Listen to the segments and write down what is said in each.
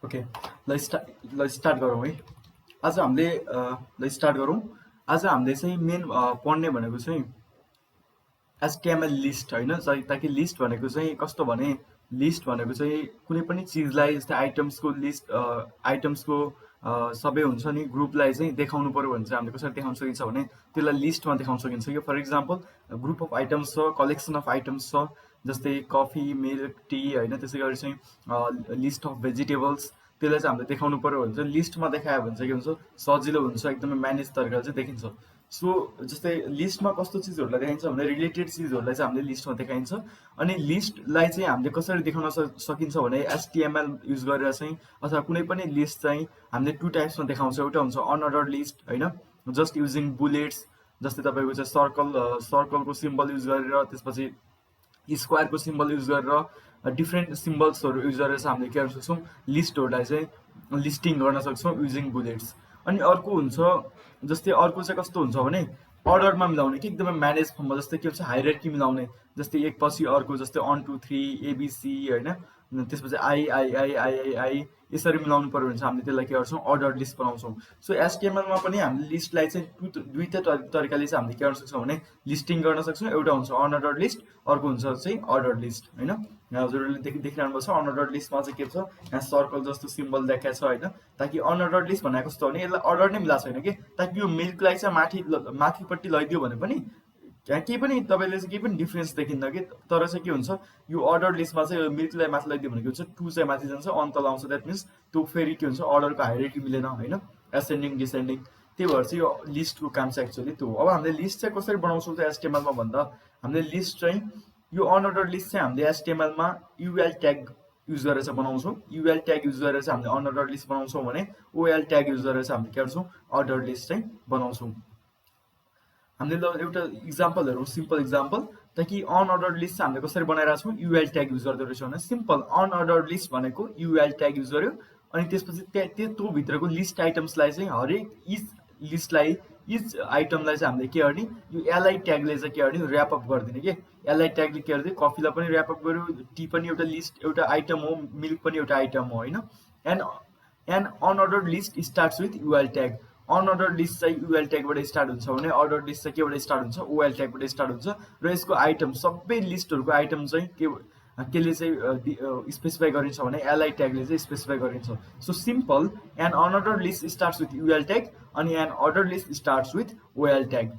Okay, ल start गरौँ है। आज हामीले ल स्टार्ट गरौँ। आज हामीले चाहिँ मेन पढ्ने भनेको चाहिँ एचटीएमएल लिस्ट होइन। ताकि लिस्ट भनेको चाहिँ कस्तो भने, लिस्ट भनेको चाहिँ कुनै पनि चिजलाई जस्तै आइटम्सको लिस्ट, आइटम्सको सबै हुन्छ नि ग्रुपलाई चाहिँ देखाउनु पर्यो भने चाहिँ हामीले कसरी देखाउन सकिन्छ भने त्यसलाई लिस्टमा देखाउन सकिन्छ कि। For example group of items छ, कलेक्सन अफ आइटम्स छ, जस्तै कफी, मिल्क, टी होइन। त्यसै गरी चाहिँ लिस्ट अफ भेजिटेबल्स, त्यसलाई चाहिँ हामीले देखाउनु पर्यो भने चाहिँ लिस्टमा देखायो भने चाहिँ के हुन्छ, सजिलो हुन्छ, एकदमै म्यानेज तरिकाले चाहिँ देखिन्छ। सो जस्तै लिस्टमा कस्तो चिजहरूलाई देखाइन्छ भने रिलेटेड चिजहरूलाई चाहिँ हामीले लिस्टमा देखाइन्छ। अनि लिस्टलाई चाहिँ हामीले कसरी देखाउन सकिन्छ भने एचटीएमएल युज गरेर चाहिँ, अथवा कुनै पनि लिस्ट चाहिँ हामीले टु टाइप्समा देखाउँछ। एउटा हुन्छ अनअर्डर लिस्ट होइन, जस्ट युजिङ बुलेट्स, जस्तै तपाईँको चाहिँ सर्कलको सिम्बल युज गरेर, त्यसपछि स्क्वायरको सिम्बल युज गरेर, डिफ्रेन्ट सिम्बल्सहरू युज गरेर चाहिँ हामीले के गर्न सक्छौँ, लिस्टहरूलाई चाहिँ लिस्टिङ गर्न सक्छौँ युजिङ बुलेट्स। अनि अर्को हुन्छ, जस्तै अर्को चाहिँ कस्तो हुन्छ भने अर्डरमा मिलाउने कि एकदमै म्यानेज फर्ममा, जस्तै के भन्छ हाइरार्की मिलाउने, जस्तै एक पछि अर्को, जस्तै 1 2 3 एबिसी होइन, त्यसपछि आई यसरी मिलाउनु पर्यो भने चाहिँ हामीले त्यसलाई के गर्छौँ, अर्डर लिस्ट बनाउँछौँ। सो एचटीएमएलमा पनि हामीले लिस्टलाई चाहिँ दुईवटा तरिकाले चाहिँ हामीले के गर्न सक्छौँ भने लिस्टिङ गर्न सक्छौँ। एउटा हुन्छ अनअर्डर लिस्ट, अर्को हुन्छ चाहिँ अर्डर लिस्ट होइन। हजुरहरूले देखिरहनु भएको छ अनअर्डर लिस्टमा चाहिँ के छ, यहाँ सर्कल जस्तो सिम्बल देखाएको छ होइन। ताकि अनअर्डर लिस्ट भनेको कस्तो भने यसलाई अर्डर नै मिलाएको छैन कि, ताकि यो मिल्कलाई चाहिँ माथिपट्टि लैदियो भने पनि त्यहाँ केही पनि तपाईँले चाहिँ केही पनि डिफ्रेन्स देखिन्न कि। तर चाहिँ के हुन्छ, यो अर्डर लिस्टमा चाहिँ मिल्कलाई माथि लैदियो भने के हुन्छ, 2 चाहिँ माथि जान्छ, 1 तल आउँछ। द्याट मिन्स त्यो फेरि के हुन्छ, अर्डरको हाइरार्की मिलेन होइन, एसेन्डिङ डिसेन्डिङ। त्यही भएर चाहिँ यो लिस्टको काम चाहिँ एक्चुअली त्यो हो। अब हामीले लिस्ट चाहिँ कसरी बनाउँछौँ त एचटीएमएलमा भन्दा, हामीले लिस्ट चाहिँ यो अनअर्डर लिस्ट चाहिँ हामीले एचटीएमएलमा युएल ट्याग युज गरेर चाहिँ बनाउँछौँ। युएल ट्याग युज गरेर चाहिँ हामीले अनअर्डर लिस्ट बनाउँछौँ भने ओएल ट्याग युज गरेर चाहिँ हामीले के गर्छौँ, अर्डर लिस्ट चाहिँ बनाउँछौँ। हामीले ल एउटा इक्जाम्पल हेरौँ, सिम्पल इक्जाम्पल। ताकि अनअर्डर लिस्ट चाहिँ हामीले कसरी बनाइरहेको छौँ, युएल ट्याग युज गर्दो रहेछौँ भने सिम्पल अनअर्डर लिस्ट भनेको युएल ट्याग युज गर्यो। अनि त्यसपछि त्यो भित्रको लिस्ट आइटम्सलाई चाहिँ हरेक इच आइटमलाई चाहिँ हामीले के गर्ने, यो एलआई ट्यागले चाहिँ के गर्ने, ऱ्यापअप गरिदिने कि। एलआई ट्यागले के गरिदियो, कफीलाई पनि ऱ्यापअप गर्यो, टी पनि एउटा लिस्ट, एउटा आइटम हो, मिल्क पनि एउटा आइटम हो होइन। And unordered list starts with UL tag. Unordered list चाहिँ युएल ट्यागबाट स्टार्ट हुन्छ भने अर्डर लिस्ट चाहिँ केबाट स्टार्ट हुन्छ, ओएल ट्यागबाट स्टार्ट हुन्छ। र यसको आइटम, सबै लिस्टहरूको आइटम चाहिँ केले चाहिँ स्पेसिफाई गरिन्छ भने एलआई ट्यागले चाहिँ स्पेसिफाई गरिन्छ। So simple, an unordered list starts with UL tag अनि an order list starts with OL tag.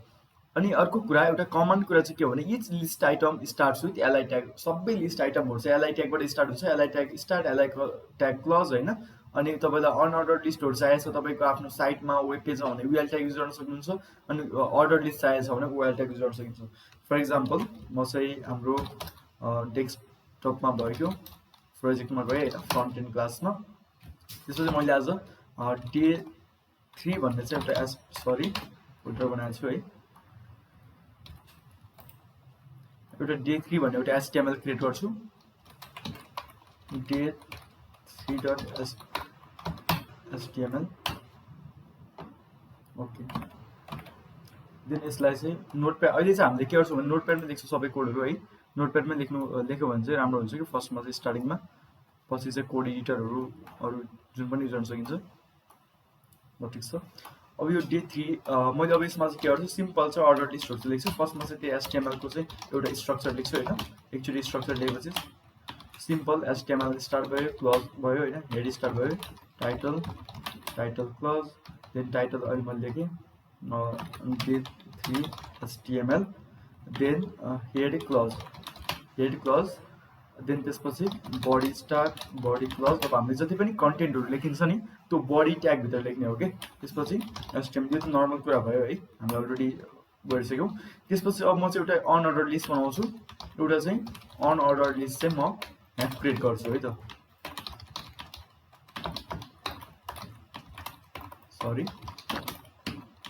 अनि अर्को कुरा, एउटा कमन कुरा चाहिँ के हो भने each list item starts with LI tag. सबै लिस्ट आइटमहरू चाहिँ एलआई ट्यागबाट स्टार्ट हुन्छ, LI tag start, LI tag close होइन। अनि तपाईँलाई अनअर्डर लिस्टहरू चाहिएको छ तपाईँको आफ्नो साइटमा, वेब पेजमा भने युएल ट्याग युज गर्न सक्नुहुन्छ। अनि अर्डर लिस्ट चाहिएको छ भने ओएल ट्याग युज गर्न सकिन्छ। फर इक्जाम्पल म चाहिँ हाम्रो डेस्कटपमा भएको प्रोजेक्टमा गएँ होइन, फ्रन्ट एन्ड क्लासमा। त्यसपछि मैले आज डे 3 भन्ने चाहिँ एउटा फोल्डर बनाएको छु है। एउटा डे 3 भन्ने एउटा एचटीएमएल क्रिएट गर्छु, डे 3.html। ओके, देन यसलाई चाहिँ नोटप्याड, अहिले चाहिँ हामीले के गर्छौँ भने नोटप्याडमा लेख्छौँ सबै कोडहरू है। नोटप्याडमा लेख्यो भने चाहिँ राम्रो हुन्छ कि फर्स्टमा चाहिँ स्टार्टिङमा, पछि चाहिँ कोड एडिटरहरू अरू जुन पनि युज गर्न सकिन्छ। ल ठिक छ। अब यो डे 3 मैले अब यसमा चाहिँ के गर्छु, सिम्पल चाहिँ अर्डर लिस्टहरू चाहिँ लेख्छु। फर्स्टमा चाहिँ त्यो एचटीएमएलको चाहिँ एउटा स्ट्रक्चर लेख्छु होइन। एकचोटि स्ट्रक्चर लिएपछि सिम्पल एचटीएमएल स्टार्ट भयो, क्लोज भयो होइन, हेड स्टार्ट भयो, टाइटल क्लोज, देन टाइटल अहिले मैले लेखेँ day 3 HTML, then head close, then त्यसपछि बडी स्टार्ट, बडी क्लोज। अब हामीले जति पनि कन्टेन्टहरू लेखिन्छ नि त्यो बडी ट्यागभित्र लेख्ने हो कि। त्यसपछि एचटीएमएल, यो त नर्मल कुरा भयो है, हामीले अलरेडी गरिसक्यौँ। त्यसपछि अब म चाहिँ एउटा अनअर्डर लिस्ट बनाउँछु। एउटा चाहिँ अनअर्डर लिस्ट चाहिँ म यहाँ क्रिएट गर्छु है त, सरी।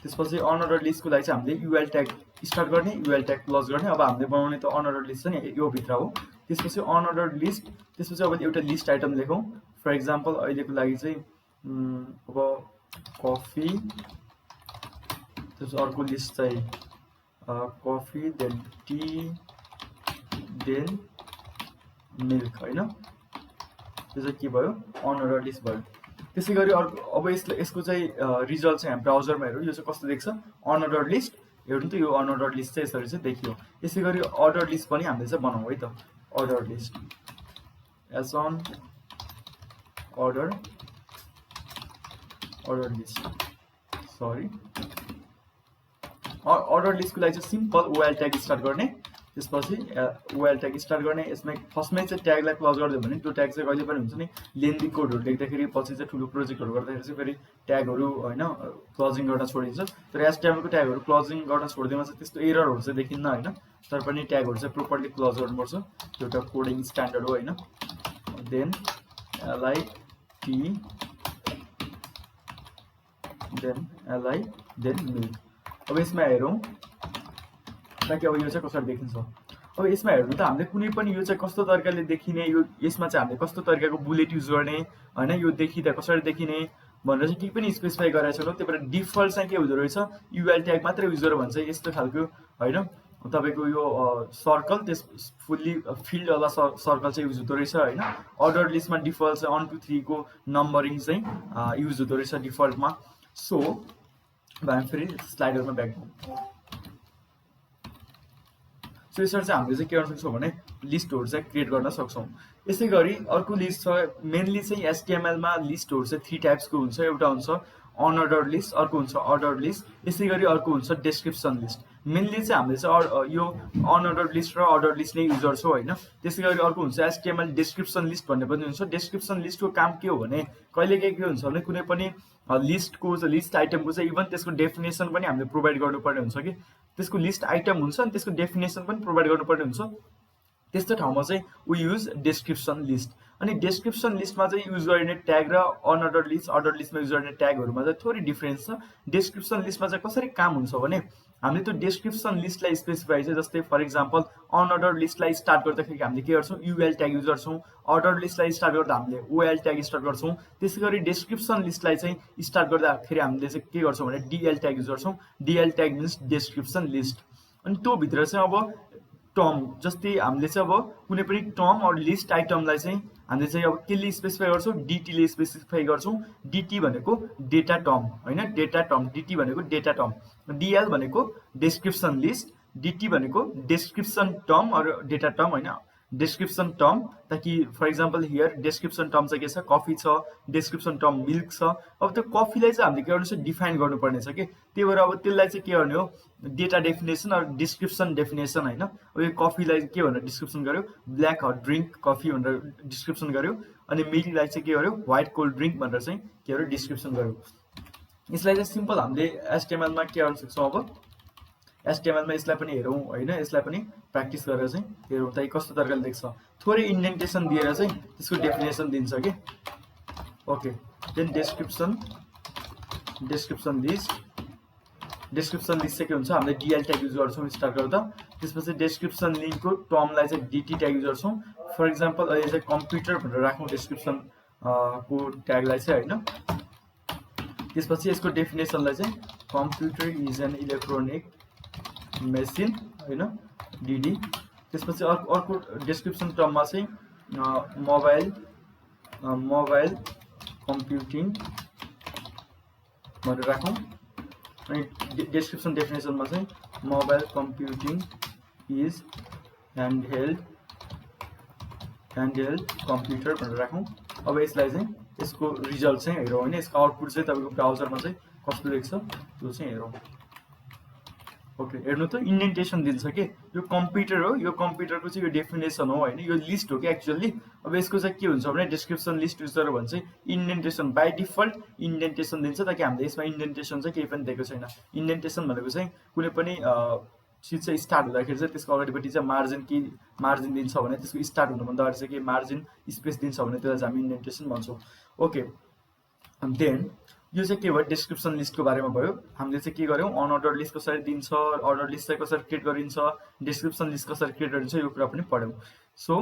त्यसपछि अनअर्डर लिस्टको लागि चाहिँ हामीले युएल ट्याग स्टार्ट गर्ने, युएल ट्याग क्लोज गर्ने। अब हामीले बनाउने त अनअर्डर लिस्ट चाहिँ यो भित्र हो। त्यसपछि अनअर्डर लिस्ट, त्यसपछि अब एउटा लिस्ट आइटम लेखौँ। फर इक्जाम्पल अहिलेको लागि चाहिँ अब कफी, त्यसपछि अर्को लिस्ट चाहिँ coffee, then tea, then milk होइन। त्यो चाहिँ के भयो अनअर्डर लिस्ट भयो। त्यसै गरी अर्को अब यसको चाहिँ रिजल्ट चाहिँ हामी ब्राउजरमा हेरौँ। यो चाहिँ कस्तो देख्छ अनअर्डर लिस्ट। हेर्नु त यो अनअर्डर लिस्ट चाहिँ यसरी चाहिँ देखियो। यसै गरी अर्डर लिस्ट पनि हामीले चाहिँ बनाउँ है त। Order list as unordered list sorry order लिस्टको लागि चाहिँ सिम्पल ओएल ट्याग स्टार्ट गर्ने। त्यसपछि ओएल ट्याग स्टार्ट गर्ने। यसमा फर्स्टमै चाहिँ ट्यागलाई क्लोज गरिदियो भने त्यो ट्याग चाहिँ कहिले पनि हुन्छ नि लेन्दी कोडहरू लेख्दाखेरि पछि चाहिँ ठुलो प्रोजेक्टहरू गर्दाखेरि चाहिँ फेरि ट्यागहरू होइन क्लोजिङ गर्न छोडिन्छ। तर एचटीएमएलको ट्यागहरू क्लोजिङ गर्न छोडिदिएमा चाहिँ त्यस्तो एररहरू चाहिँ देखिन्न होइन। तर पनि ट्यागहरू चाहिँ प्रोपरली क्लोज गर्नुपर्छ। त्यो एउटा कोडिङ स्ट्यान्डर्ड हो होइन। Then LIT then milk. अब यसमा हेरौँ ताकि अब यो चाहिँ कसरी देखिन्छ। अब यसमा हेर्नु त हामीले कुनै पनि यो चाहिँ कस्तो तरिकाले देखिने, यो यसमा चाहिँ हामीले कस्तो तरिकाको बुलेट युज गर्ने होइन, यो देखिँदा कसरी देखिने भनेर चाहिँ केही पनि स्पेसिफाई गरेको छैनौँ। त्यही भएर डिफल्ट चाहिँ के हुँदो रहेछ युएल ट्याग मात्रै युज गरेर भन्छ यस्तो खालको होइन। तपाईँको यो सर्कल त्यस फुल्ली फिल्डवाला सर्कल चाहिँ युज हुँदो रहेछ होइन। अर्डर लिस्टमा डिफल्ट चाहिँ 1 2 3 को नम्बरिङ चाहिँ युज हुँदो रहेछ डिफल्टमा। सो हामी फेरि स्लाइडरमा ब्याक जाउँ। सो यसरी चाहिँ हामीले चाहिँ के गर्न सक्छौँ भने लिस्टहरू चाहिँ क्रिएट गर्न सक्छौँ। यसै गरी अर्को लिस्ट छ। मेनली चाहिँ एचटीएमएलमा लिस्टहरू चाहिँ 3 टाइप्सको हुन्छ। एउटा हुन्छ अनअर्डर लिस्ट, अर्को हुन्छ अर्डर लिस्ट, यसै गरी अर्को हुन्छ डेस्क्रिप्सन लिस्ट। मेनली चाहिँ हामीले चाहिँ यो अनअर्डर लिस्ट र अर्डर लिस्ट नै युज गर्छौँ होइन। त्यसै गरी अर्को हुन्छ एचटीएमएल डेस्क्रिप्सन लिस्ट भन्ने पनि हुन्छ। डेस्क्रिप्सन लिस्टको काम के हो भने कहिलेकाहीँ के हुन्छ भने कुनै पनि लिस्टको लिस्ट आइटमको चाहिँ इभन त्यसको डेफिनेसन पनि हामीले प्रोभाइड गर्नुपर्ने हुन्छ कि त्यसको लिस्ट आइटम हुन्छ अनि त्यसको डेफिनेसन पनि प्रोभाइड गर्नुपर्ने हुन्छ। त्यस्तो ठाउँमा चाहिँ वी युज डेस्क्रिप्सन लिस्ट। अनि डेस्क्रिप्सन लिस्टमा चाहिँ युज गरिने ट्याग र अनअर्डर लिस्ट अर्डर लिस्टमा युज गर्ने ट्यागहरूमा चाहिँ थोरै डिफ्रेन्स छ। डेस्क्रिप्सन लिस्टमा चाहिँ कसरी काम हुन्छ भने हामीले त्यो डेस्क्रिप्सन लिस्टलाई स्पेसिफाई चाहिँ जस्तै फर इक्जाम्पल अनअर्डर लिस्टलाई स्टार्ट गर्दाखेरि हामीले के गर्छौँ युएल ट्याग युज गर्छौँ। अर्डर लिस्टलाई स्टार्ट गर्दा हामीले ओएल ट्याग स्टार्ट गर्छौँ। त्यसै गरी डेस्क्रिप्सन लिस्टलाई चाहिँ स्टार्ट गर्दाखेरि हामीले चाहिँ के गर्छौँ भने डीएल ट्याग युज गर्छौँ। DL tag means description list. अनि त्यो भित्र चाहिँ अब टर्म जस्तै हामीले चाहिँ अब कुनै पनि टर्म अर लिस्ट आइटमलाई चाहिँ हामीले चाहिँ अब केले स्पेसिफाई गर्छौँ डीटीले स्पेसिफाई गर्छौँ। डीटी भनेको डेटा टर्म होइन, डेटा टर्म। डीटी भनेको डेटा टर्म, डीएल भनेको डेस्क्रिप्सन लिस्ट, डीटी भनेको description term or data term होइन, डेस्क्रिप्सन टर्म। ताकि for example here description term चाहिँ के छ कफी छ, डेस्क्रिप्सन टर्म मिल्क छ। अब त्यो कफीलाई चाहिँ हामीले के गर्नु छ डिफाइन गर्नुपर्ने छ कि त्यही भएर अब त्यसलाई चाहिँ के गर्ने हो data definition or description definition होइन। अब यो कफीलाई के भनेर डिस्क्रिप्सन गर्यो ब्ल्याक हट ड्रिङ्क कफी भनेर डिस्क्रिप्सन गर्यो। अनि मिल्कलाई चाहिँ के गर्यो व्हाइट कोल्ड ड्रिङ्क भनेर चाहिँ के गर्यो डिस्क्रिप्सन गर्यो। यसलाई चाहिँ सिम्पल हामीले एचटीएमएलमा के गर्न सक्छौँ अब एचटीएमएलमा यसलाई पनि हेरौँ होइन। यसलाई पनि प्र्याक्टिस गरेर चाहिँ हेरौँ त कस्तो तरिकाले देख्छ। थोरै इन्डेन्टेसन दिएर चाहिँ त्यसको डेफिनेसन दिन्छ कि ओके। देन डेस्क्रिप्सन लिस्ट चाहिँ के हुन्छ हामीले डीएल ट्याग युज गर्छौँ स्टार्ट गर्दा। त्यसपछि डेस्क्रिप्सन लिङ्कको टर्मलाई चाहिँ डीटी ट्याग युज गर्छौँ। फर इक्जाम्पल अहिले चाहिँ कम्प्युटर भनेर राखौँ डेस्क्रिप्सन को ट्यागलाई चाहिँ होइन। त्यसपछि यसको डेफिनेसनलाई चाहिँ computer is an electronic machine होइन डीडी। त्यसपछि अर्को डेस्क्रिप्सन टर्ममा चाहिँ मोबाइल कम्प्युटिङ भनेर राखौँ। अनि डेस्क्रिप्सन डेफिनेसनमा चाहिँ मोबाइल कम्प्युटिङ इज ह्यान्डहेल्ड कम्प्युटर भनेर राखौँ। अब यसलाई चाहिँ यसको रिजल्ट चाहिँ हेरौँ होइन। यसको आउटपुट चाहिँ तपाईँको ब्राउजरमा चाहिँ कस्तो देख्छ त्यो चाहिँ हेरौँ। ओके हेर्नु त इन्डेन्टेसन दिन्छ कि यो कम्प्युटर हो, यो कम्प्युटरको चाहिँ यो डेफिनेसन हो होइन, यो लिस्ट हो कि एक्चुअली। अब यसको चाहिँ के हुन्छ भने डेस्क्रिप्सन लिस्ट युज गरेर भने चाहिँ इन्डेन्टेसन बाई डिफल्ट इन्डेन्टेसन दिन्छ। ताकि हामीले यसमा इन्डेन्टेसन चाहिँ केही पनि दिएको छैन। इन्डेन्टेसन भनेको चाहिँ कुनै पनि चिज चाहिँ स्टार्ट हुँदाखेरि चाहिँ त्यसको अगाडिपट्टि चाहिँ मार्जिन दिन्छ भने त्यसको स्टार्ट हुनुभन्दा अगाडि चाहिँ के मार्जिन स्पेस दिन्छ भने त्यसलाई चाहिँ हामी इन्डेन्टेसन भन्छौँ। ओके देन यो चाहिँ के भयो डिस्क्रिप्सन लिस्टको बारेमा भयो। हामीले चाहिँ के गर्यौँ अनअर्डर लिस्ट कसरी दिन्छ, अर्डर लिस्ट चाहिँ कसरी क्रिएट गरिन्छ, डिस्क्रिप्सन लिस्ट कसरी क्रिएट गरिन्छ यो कुरा पनि पढ्यौँ। सो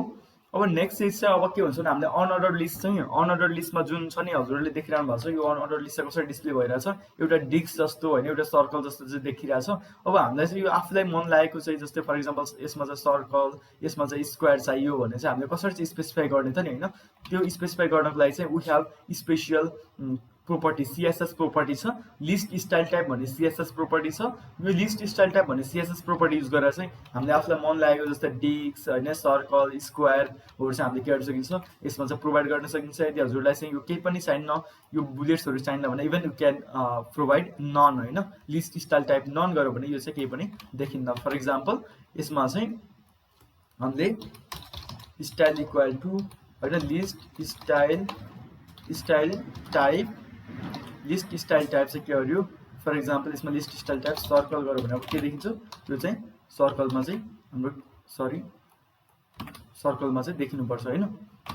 अब नेक्स्ट चिज चाहिँ अब के हुन्छ भने हामीले अनअर्डर लिस्ट चाहिँ अनअर्डर लिस्टमा जुन छ नि हजुरहरूले देखिरहनु भएको छ यो अनअर्डर लिस्ट चाहिँ कसरी डिस्प्ले भइरहेछ एउटा डिस्क जस्तो होइन एउटा सर्कल जस्तो चाहिँ देखिरहेछ। अब हामीलाई चाहिँ यो आफूलाई मन लागेको चाहिँ जस्तै फर इक्जाम्पल यसमा चाहिँ सर्कल यसमा चाहिँ स्क्वायर चाहियो भने चाहिँ हामीले कसरी चाहिँ स्पेसिफाई गर्ने त नि होइन। त्यो स्पेसिफाई गर्नको लागि चाहिँ we have special property CSS property छ, लिस्ट स्टाइल टाइप भन्ने सीएसएस प्रोपर्टी छ। यो लिस्ट स्टाइल टाइप भन्ने सीएसएस प्रोपर्टी युज गरेर चाहिँ हामीले आफूलाई मन लागेको जस्तै डिस्क होइन सर्कल स्क्वायरहरू चाहिँ हामीले के गर्न सकिन्छ यसमा चाहिँ प्रोभाइड गर्न सकिन्छ। यदि हजुरलाई चाहिँ यो केही पनि चाहिन्न यो बुलेट्सहरू चाहिन्न भने even you can provide none होइन लिस्ट स्टाइल टाइप नन गऱ्यो भने यो चाहिँ केही पनि देखिन्न। फर इक्जाम्पल यसमा चाहिँ हामीले स्टाइल इक्वल टु होइन list style type list style type चाहिँ के गर्यो फर इक्जाम्पल यसमा लिस्ट स्टाइल टाइप सर्कल गऱ्यो भने अब के देखिन्छ यो चाहिँ सर्कलमा चाहिँ हाम्रो सर्कलमा चाहिँ देखिनुपर्छ होइन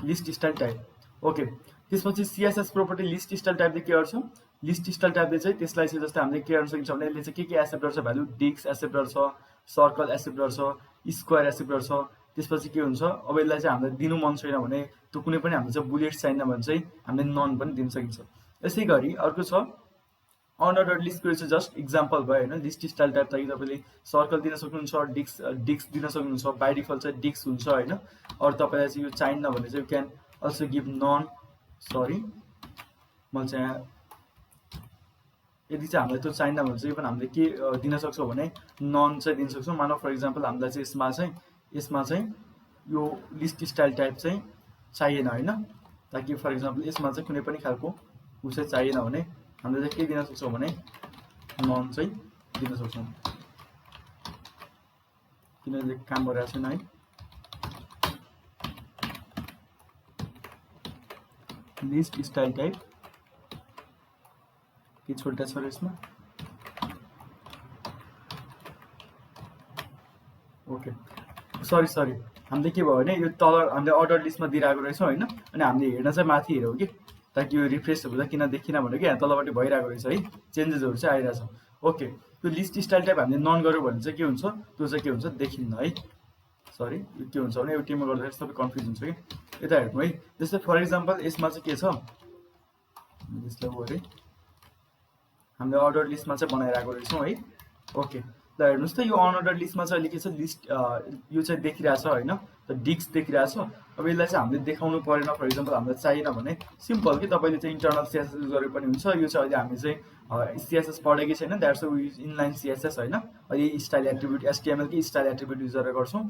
लिस्ट स्टाइल टाइप। ओके त्यसपछि सीएसएस प्रोपर्टी लिस्ट स्टाइल टाइपले के गर्छ लिस्ट स्टाइल टाइपले चाहिँ त्यसलाई चाहिँ जस्तै हामीले के गर्न सकिन्छ भने यसले चाहिँ के एक्सेप्ट गर्छ भ्यालु डिस्क एक्सेप्ट गर्छ सर्कल एक्सेप्ट गर्छ स्क्वायर एक्सेप्ट गर्छ। त्यसपछि के हुन्छ अब यसलाई चाहिँ हामीलाई दिनु मन छैन भने त्यो कुनै पनि हामीले चाहिँ बुलेट चाहिन्न भने चाहिँ हामीले नन पनि दिन सकिन्छ। यसै गरी अर्को छ अनअर्डर लिस्टको चाहिँ जस्ट इक्जाम्पल भयो होइन लिस्ट स्टाइल टाइप ताकि तपाईँले सर्कल दिन सक्नुहुन्छ डिस्क दिन सक्नुहुन्छ बाई डिफल्ट चाहिँ डिस्क हुन्छ होइन। अरू तपाईँलाई चाहिँ यो चाहिन्न भने चाहिँ you can also give none sorry मैले चाहिँ यदि चाहिँ हामीलाई त्यो चाहिन्न भने चाहिँ हामीले के दिन सक्छौँ भने नन चाहिँ दिन सक्छौँ। मानव फर इक्जाम्पल हामीलाई चाहिँ यसमा चाहिँ यो लिस्ट स्टाइल टाइप चाहिँ चाहिएन होइन ताकि फर इक्जाम्पल यसमा चाहिँ कुनै पनि खालको ऊ चाहिँ चाहिएन भने हामीले चाहिँ के दिन सक्छौँ भने नन चाहिँ दिन सक्छौँ किनभने काम गरिरहेको छैन है। लिस्ट स्टाइल टाइप के छोटा छ यसमा ओके सरी हामीले के भयो भने यो तल हामीले अर्डर लिस्टमा दिइरहेको रहेछौँ होइन अनि हामीले हेर्न चाहिँ माथि हेऱ्यौँ कि ताकि यो रिफ्रेस हुँदा किन देखिन भने कि यहाँ तलपट्टि भइरहेको रहेछ है चेन्जेसहरू चाहिँ आइरहेछ। ओके त्यो लिस्ट स्टाइल टाइप हामीले नन गऱ्यो भने चाहिँ के हुन्छ त्यो चाहिँ के हुन्छ देखिन्न है सरी यो के हुन्छ भने एउटैमा गर्दाखेरि सबै कन्फ्युज हुन्छ कि यता हेर्नु है। जस्तै फर इक्जाम्पल यसमा चाहिँ के छ यसलाई गरे हामीले अर्डर लिस्टमा चाहिँ बनाइरहेको रहेछौँ है। ओके ल हेर्नुहोस् त यो अनअर्डर लिस्टमा चाहिँ अहिले के छ लिस्ट यो चाहिँ देखिरहेछ होइन त डिस्क देखिरहेछ। अब यसलाई चाहिँ हामीले देखाउनु परेन फर इक्जाम्पल हामीलाई चाहिएन भने सिम्पल कि तपाईँले चाहिँ इन्टरनल सिएसएस युज गरे पनि हुन्छ। यो चाहिँ अहिले हामी चाहिँ सिएसएस पढेकै छैन that's we use inline CSS होइन अहिले स्टाइल एट्रिब्युट एचटिएमएल कि स्टाइल एट्रिब्युट युज गरेर गर्छौँ।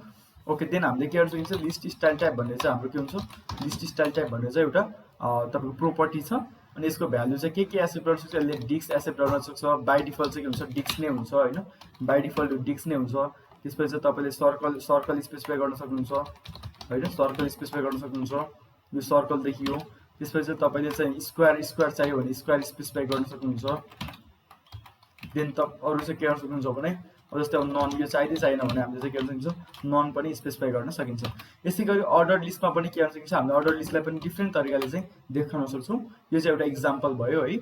ओके देन हामीले के गर्न सकिन्छ लिस्ट स्टाइल टाइप भन्ने चाहिँ हाम्रो के हुन्छ लिस्ट स्टाइल टाइप भन्ने चाहिँ एउटा तपाईँको प्रोपर्टी छ अनि यसको भ्यालु चाहिँ के एक्सेप्ट गर्न सक्छ यसले डिस्क एक्सेप्ट गर्न सक्छ बाई डिफल्ट चाहिँ के हुन्छ डिस्क नै हुन्छ होइन बाई डिफल्ट डिस्क नै हुन्छ। त्यसपछि चाहिँ तपाईँले सर्कल स्पेसिफाई गर्न सक्नुहुन्छ होइन सर्कल स्पेसिफाई गर्न सक्नुहुन्छ यो सर्कल देखियो। त्यसपछि चाहिँ तपाईँले चाहिँ स्क्वायर चाहियो भने स्क्वायर स्पेसिफाई गर्न सक्नुहुन्छ। देन त अरू चाहिँ के गर्न सक्नुहुन्छ भने जस्तै अब नन यो चाहिँदै चाहिएन भने हामीले चाहिँ के गर्न सकिन्छ नन पनि स्पेसिफाई गर्न सकिन्छ। यसै गरी अर्डर लिस्टमा पनि के गर्न सकिन्छ हामीले अर्डर लिस्टलाई पनि डिफ्रेन्ट तरिकाले चाहिँ देखाउन सक्छौँ। यो चाहिँ एउटा इक्जाम्पल भयो है।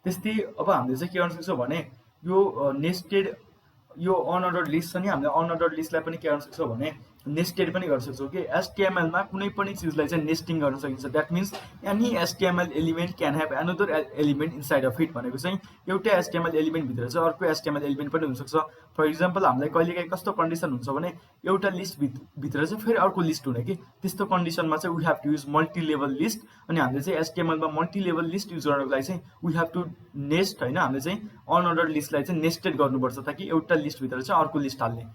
त्यस्तै अब हामीले चाहिँ के गर्न सक्छौँ भने यो नेस्टेड यो अनअर्डर लिस्ट छ नि हामीले अनअर्डर लिस्टलाई पनि के गर्न सक्छौँ भने नेस्टेड पनि गर्न सक्छौँ कि एचटिएमएलमा कुनै पनि चिजलाई चाहिँ नेस्टिङ गर्न सकिन्छ। That means any HTML element can have another element inside of it भनेको चाहिँ एउटै एचटिएमएल एलिमेन्टभित्र चाहिँ अर्को एचटिएमएल एलिमेन्ट पनि हुनसक्छ। फर इक्जाम्पल हामीलाई कहिलेकाहीँ कस्तो कन्डिसन हुन्छ भने एउटा लिस्ट भित्र चाहिँ फेरि अर्को लिस्ट हुने कि त्यस्तो कन्डिसनमा चाहिँ we have to use multi level list अनि हामीले चाहिँ एचटिएमएलमा मल्टी लेभल लिस्ट युज गर्नको लागि चाहिँ वी हेभ टु नेस्ट होइन हामीले चाहिँ अनअर्डर लिस्टलाई चाहिँ नेस्टेड गर्नुपर्छ ताकि एउटा लिस्टभित्र चाहिँ अर्को लिस्ट हाल्ने।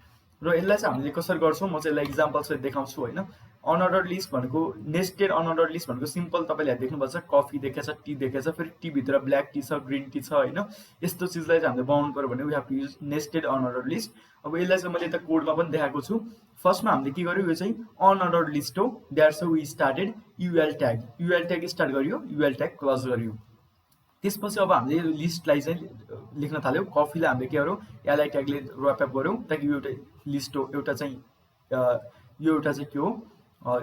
र यसलाई चाहिँ हामीले कसरी गर्छौँ म चाहिँ यसलाई इक्जाम्पल चाहिँ देखाउँछु होइन। अनअर्डर लिस्ट भनेको नेस्टेड अनअर्डर लिस्ट भनेको सिम्पल तपाईँले देख्नुपर्छ कफी देखेछ टी देखेछ फेरि टीभित्र ब्ल्याक टी छ ग्रिन टी छ होइन यस्तो चिजलाई चाहिँ हामीले बनाउनु पऱ्यो भने we have to use nested unordered list. अब यसलाई चाहिँ मैले यता कोडमा पनि देखाएको छु। फर्स्टमा हामीले के गर्यो यो चाहिँ अनअर्डर लिस्ट हो that's we started UL tag start गरियो युएल ट्याग क्लोज गरियो। त्यसपछि अब हामीले यो लिस्टलाई चाहिँ लेख्न थाल्यौँ कफीलाई हामीले के गर्यौँ एलआई ट्यागले ऱ्यापअप गऱ्यौँ ताकि यो एउटा लिस्ट हो एउटा चाहिँ यो एउटा चाहिँ के हो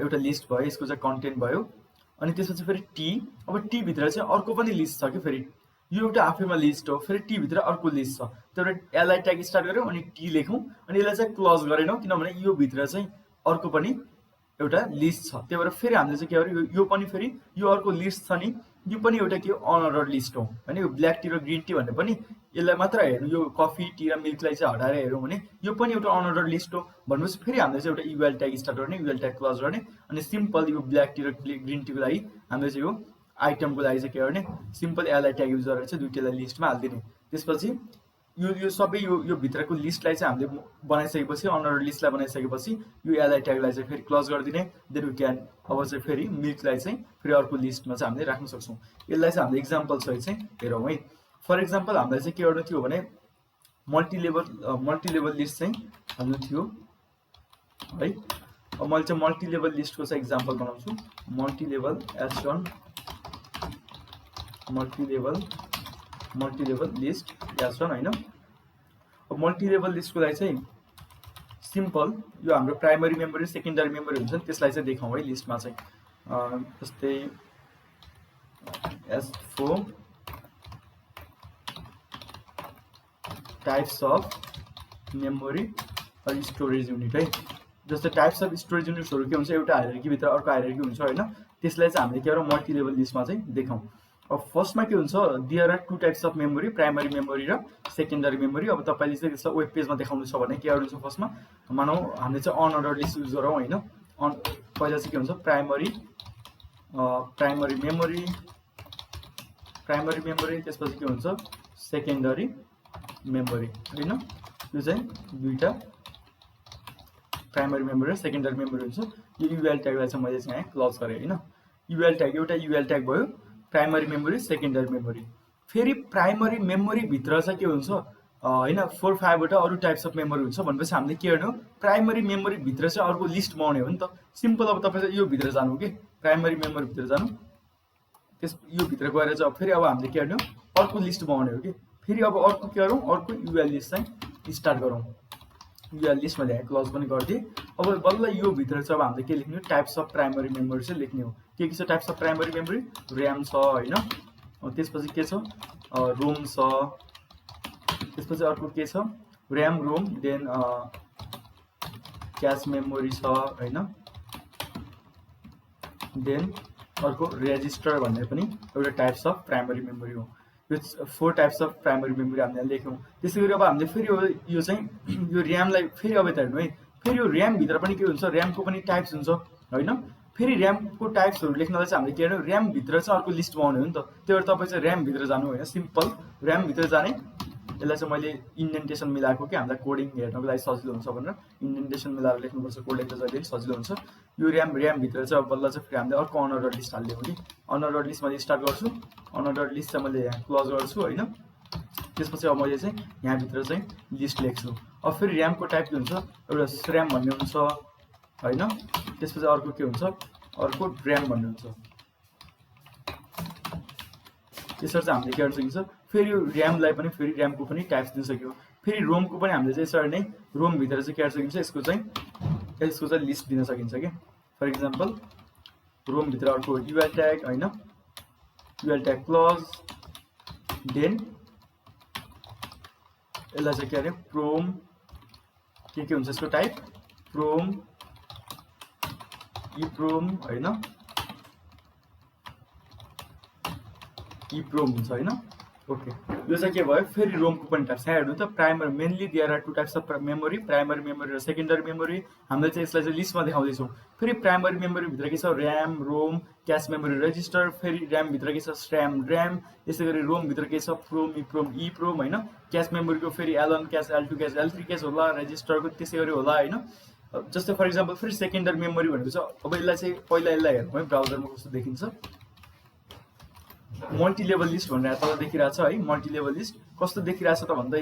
एउटा लिस्ट भयो यसको चाहिँ कन्टेन्ट भयो। अनि त्यसपछि फेरि टी अब टीभित्र चाहिँ अर्को पनि लिस्ट छ कि फेरि यो एउटा आफैमा लिस्ट हो फेरि टीभित्र अर्को लिस्ट छ त्यो एउटा एलआई ट्याग स्टार्ट गऱ्यौँ अनि टी लेखौँ अनि यसलाई चाहिँ क्लोज गरेनौँ किनभने यो भित्र चाहिँ अर्को पनि एउटा लिस्ट छ। त्यही भएर फेरि हामीले चाहिँ के गर्यो, यो पनि फेरि यो अर्को लिस्ट छ नि, यो पनि एउटा के हो, अनअर्डर लिस्ट हो होइन। यो ब्ल्याक टी र ग्रिन टी भन्ने पनि यसलाई मात्र हेर्नु, यो कफी टी र मिल्कलाई चाहिँ हटाएर हेरौँ भने यो पनि एउटा अनअर्डर लिस्ट हो भनेपछि फेरि हामीले चाहिँ एउटा युएल ट्याग स्टार्ट गर्ने, युएल ट्याग क्लोज गर्ने अनि सिम्पल यो ब्ल्याक टी र ग्रिन टीको लागि हामीले चाहिँ यो आइटमको लागि चाहिँ के गर्ने, सिम्पल एलआई ट्याग युज गरेर चाहिँ दुईटैलाई लिस्टमा हालिदिने। त्यसपछि यो सबै यो भित्रको लिस्टलाई चाहिँ हामीले बनाइसकेपछि, अनअर्डर लिस्टलाई बनाइसकेपछि यो एलआई ट्यागलाई चाहिँ फेरि क्लोज गरिदिने। देन वी क्यान अब चाहिँ फेरि मिल्कलाई चाहिँ फेरि अर्को लिस्टमा चाहिँ हामीले राख्न सक्छौँ। यसलाई चाहिँ हामीले इक्जाम्पल सहित चाहिँ हेरौँ है। फर इक्जाम्पल हामीलाई चाहिँ के गर्नु थियो भने मल्टिलेभल लिस्ट चाहिँ हाल्नु थियो है। अब मैले चाहिँ मल्टिलेभल लिस्टको चाहिँ इक्जाम्पल बनाउँछु। मल्टिलेभल S1 मल्टिलेभल लिस्ट S1 होइन। अब मल्टिलेभल लिस्टको लागि चाहिँ सिम्पल यो हाम्रो प्राइमरी मेमोरी सेकेन्डरी मेमोरी हुन्छ नि, त्यसलाई चाहिँ देखाउँ है लिस्टमा चाहिँ। जस्तै S4 टाइप्स अफ मेमोरी र स्टोरेज युनिट है। जस्तै टाइप्स अफ स्टोरेज युनिट्सहरू के हुन्छ, एउटा हायरार्कीभित्र अर्को हायरार्की हुन्छ होइन। त्यसलाई चाहिँ हामीले के गरौँ, मल्टिलेभल लिस्टमा चाहिँ देखाउँ। अब फर्स्टमा के हुन्छ, there are two types of memory, primary memory र सेकेन्डरी मेमोरी। अब तपाईँले चाहिँ त्यसलाई वेब पेजमा देखाउनु छ भने के गर्नु छ, फर्स्टमा मानौँ हामीले चाहिँ अनअर्डर लिस्ट युज गरौँ होइन। पहिला चाहिँ के हुन्छ, प्राइमरी मेमोरी त्यसपछि के हुन्छ सेकेन्डरी मेमोरी होइन। यो चाहिँ दुईटा प्राइमरी मेमोरी र सेकेन्डरी मेमोरी हुन्छ। यो युएल ट्यागलाई चाहिँ मैले चाहिँ यहाँ क्लोज गरेँ होइन। युएल ट्याग एउटा युएल ट्याग भयो, प्राइमरी मेमोरी सेकेन्डरी मेमोरी। फेरि प्राइमरी मेमोरी भित्र चाहिँ के हुन्छ होइन, 4-5वटा अरू टाइप्स अफ मेमोरी हुन्छ भनेपछि हामीले के गर्नु, प्राइमरी मेमोरी भित्र चाहिँ अर्को लिस्ट बनाउने हो नि त। सिम्पल अब तपाईँ चाहिँ यो भित्र जानु कि प्राइमरी मेमोरी भित्र जानु, त्यस यो भित्र गएर चाहिँ फेरि अब हामीले के गर्नु, अर्को लिस्ट बनाउने हो कि। फेरि अब अर्को के गरौँ, अर्को युएल लिस्ट चाहिँ स्टार्ट गरौँ। युएल लिस्ट मैले यहाँ क्लोज पनि गरिदिएँ। अब बल्ल यो भित्र चाहिँ अब हामीले के लेख्ने हो, टाइप्स अफ प्राइमरी मेमोरी चाहिँ लेख्ने हो। के छ types of primary memory, RAM छ होइन। त्यसपछि के छ, रोम छ। त्यसपछि अर्को के छ, RAM ROM, then cache memory छ होइन। देन अर्को रेजिस्टर भन्ने पनि एउटा टाइप्स अफ प्राइमरी मेमोरी हो। यो 4 टाइप्स अफ प्राइमरी मेमोरी हामीले लेख्यौँ। त्यसै गरी अब हामीले फेरि यो चाहिँ यो ऱ्यामलाई फेरि अब यता हेर्नु है। फेरि यो ऱ्यामभित्र पनि के हुन्छ, ऱ्यामको पनि टाइप्स हुन्छ होइन। फेरि ऱ्यामको टाइप्सहरू लेख्नलाई चाहिँ हामीले के गर्नु, ऱ्यामभित्र चाहिँ अर्को लिस्ट बनाउने हो नि त। त्यही भएर तपाईँ चाहिँ ऱ्यामभित्र जानु होइन, सिम्पल ऱ्यामभित्र जाने। यसलाई चाहिँ मैले इन्डेन्टेसन मिलाएको कि हामीलाई कोडिङ हेर्नको लागि सजिलो हुन्छ भनेर इन्डेन्टेसन मिलाएर लेख्नुपर्छ, कोड लेख्दा जहिले सजिलो हुन्छ। यो ऱ्यामभित्र चाहिँ अब बल्ल चाहिँ फेरि हामीले अर्को अनअर्डर लिस्ट हालिदिएको कि। अनअर्डर लिस्ट मैले स्टार्ट गर्छु, अनअर्डर लिस्ट चाहिँ मैले यहाँ क्लोज गर्छु होइन। त्यसपछि अब मैले चाहिँ यहाँभित्र चाहिँ लिस्ट लेख्छु। अब फेरि ऱ्यामको टाइप के हुन्छ, एउटा स्र्याम भन्ने हुन्छ होइन। त्यसपछि अर्को के हुन्छ, अर्को ड्र्याम भन्ने हुन्छ। यसरी चाहिँ हामीले के गर्न सकिन्छ, फेरि यो ऱ्यामलाई पनि फेरि ऱ्यामको पनि टाइप्स दिन सक्यो। फेरि रोमको पनि हामीले चाहिँ यसरी नै रोमभित्र चाहिँ के गर्न सकिन्छ, यसको चाहिँ लिस्ट दिन सकिन्छ क्या। फर इक्जाम्पल रोमभित्र अर्को युएल ट्याग होइन, युएल ट्याग क्लोज, देन यसलाई चाहिँ के अरे प्रोम, के हुन्छ यसको टाइप, प्रोम इप्रोम होइन, इप्रोम हुन्छ होइन। ओके, यो चाहिँ के भयो, फेरि रोमको पनि टाइप्स यहाँ हेर्नु त। Primary mainly there are two types of memory, primary memory र सेकेन्डरी मेमोरी। हामीले चाहिँ यसलाई चाहिँ लिस्टमा देखाउँदैछौँ। फेरि प्राइमरी मेमोरीभित्र के छ, RAM ROM, cache memory register. फेरि ऱ्यामभित्र के छ, स्र्याम ड्र्याम। यसै गरी रोमभित्र के छ, प्रोम इप्रोम होइन। क्याच मेमोरीको फेरि एल1 क्याच, एल2 क्याच, एल3 क्याच होला, रेजिस्टरको त्यसै गरी होला होइन। जस्तै फर इक्जाम्पल फेरि सेकेन्डरी मेमोरी भनेको छ। अब यसलाई चाहिँ पहिला यसलाई हेर्नु है, ब्राउजरमा कस्तो देखिन्छ। मल्टिलेभल लिस्ट भनेर तल देखिरहेछ है। मल्टिलेभल लिस्ट कस्तो देखिरहेछ त भन्दा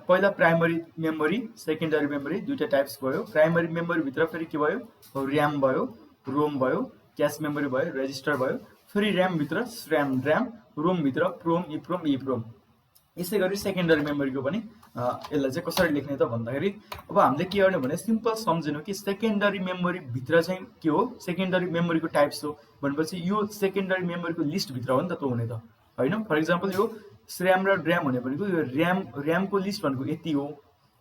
पहिला प्राइमरी मेमोरी सेकेन्डरी मेमोरी दुईटा टाइप्स भयो। प्राइमरी मेमोरीभित्र फेरि के भयो, ऱ्याम भयो, रोम भयो, क्याच मेमोरी भयो, रेजिस्टर भयो। फेरि ऱ्यामभित्र स्र्याम ड्र्याम, रोमभित्र प्रोम इप्रोम। यसै गरी सेकेन्डरी मेमोरीको पनि यसलाई चाहिँ कसरी लेख्ने त भन्दाखेरि अब हामीले के गर्ने भने सिम्पल सम्झिनु कि सेकेन्डरी मेमोरीभित्र चाहिँ के हो, सेकेन्डरी मेमोरीको टाइप्स हो भनेपछि यो सेकेन्डरी मेमोरीको लिस्टभित्र हो नि त त्यो हुने त होइन। फर इक्जाम्पल यो स्र्याम र ड्र्याम भनेको यो ऱ्यामको लिस्ट भनेको यति हो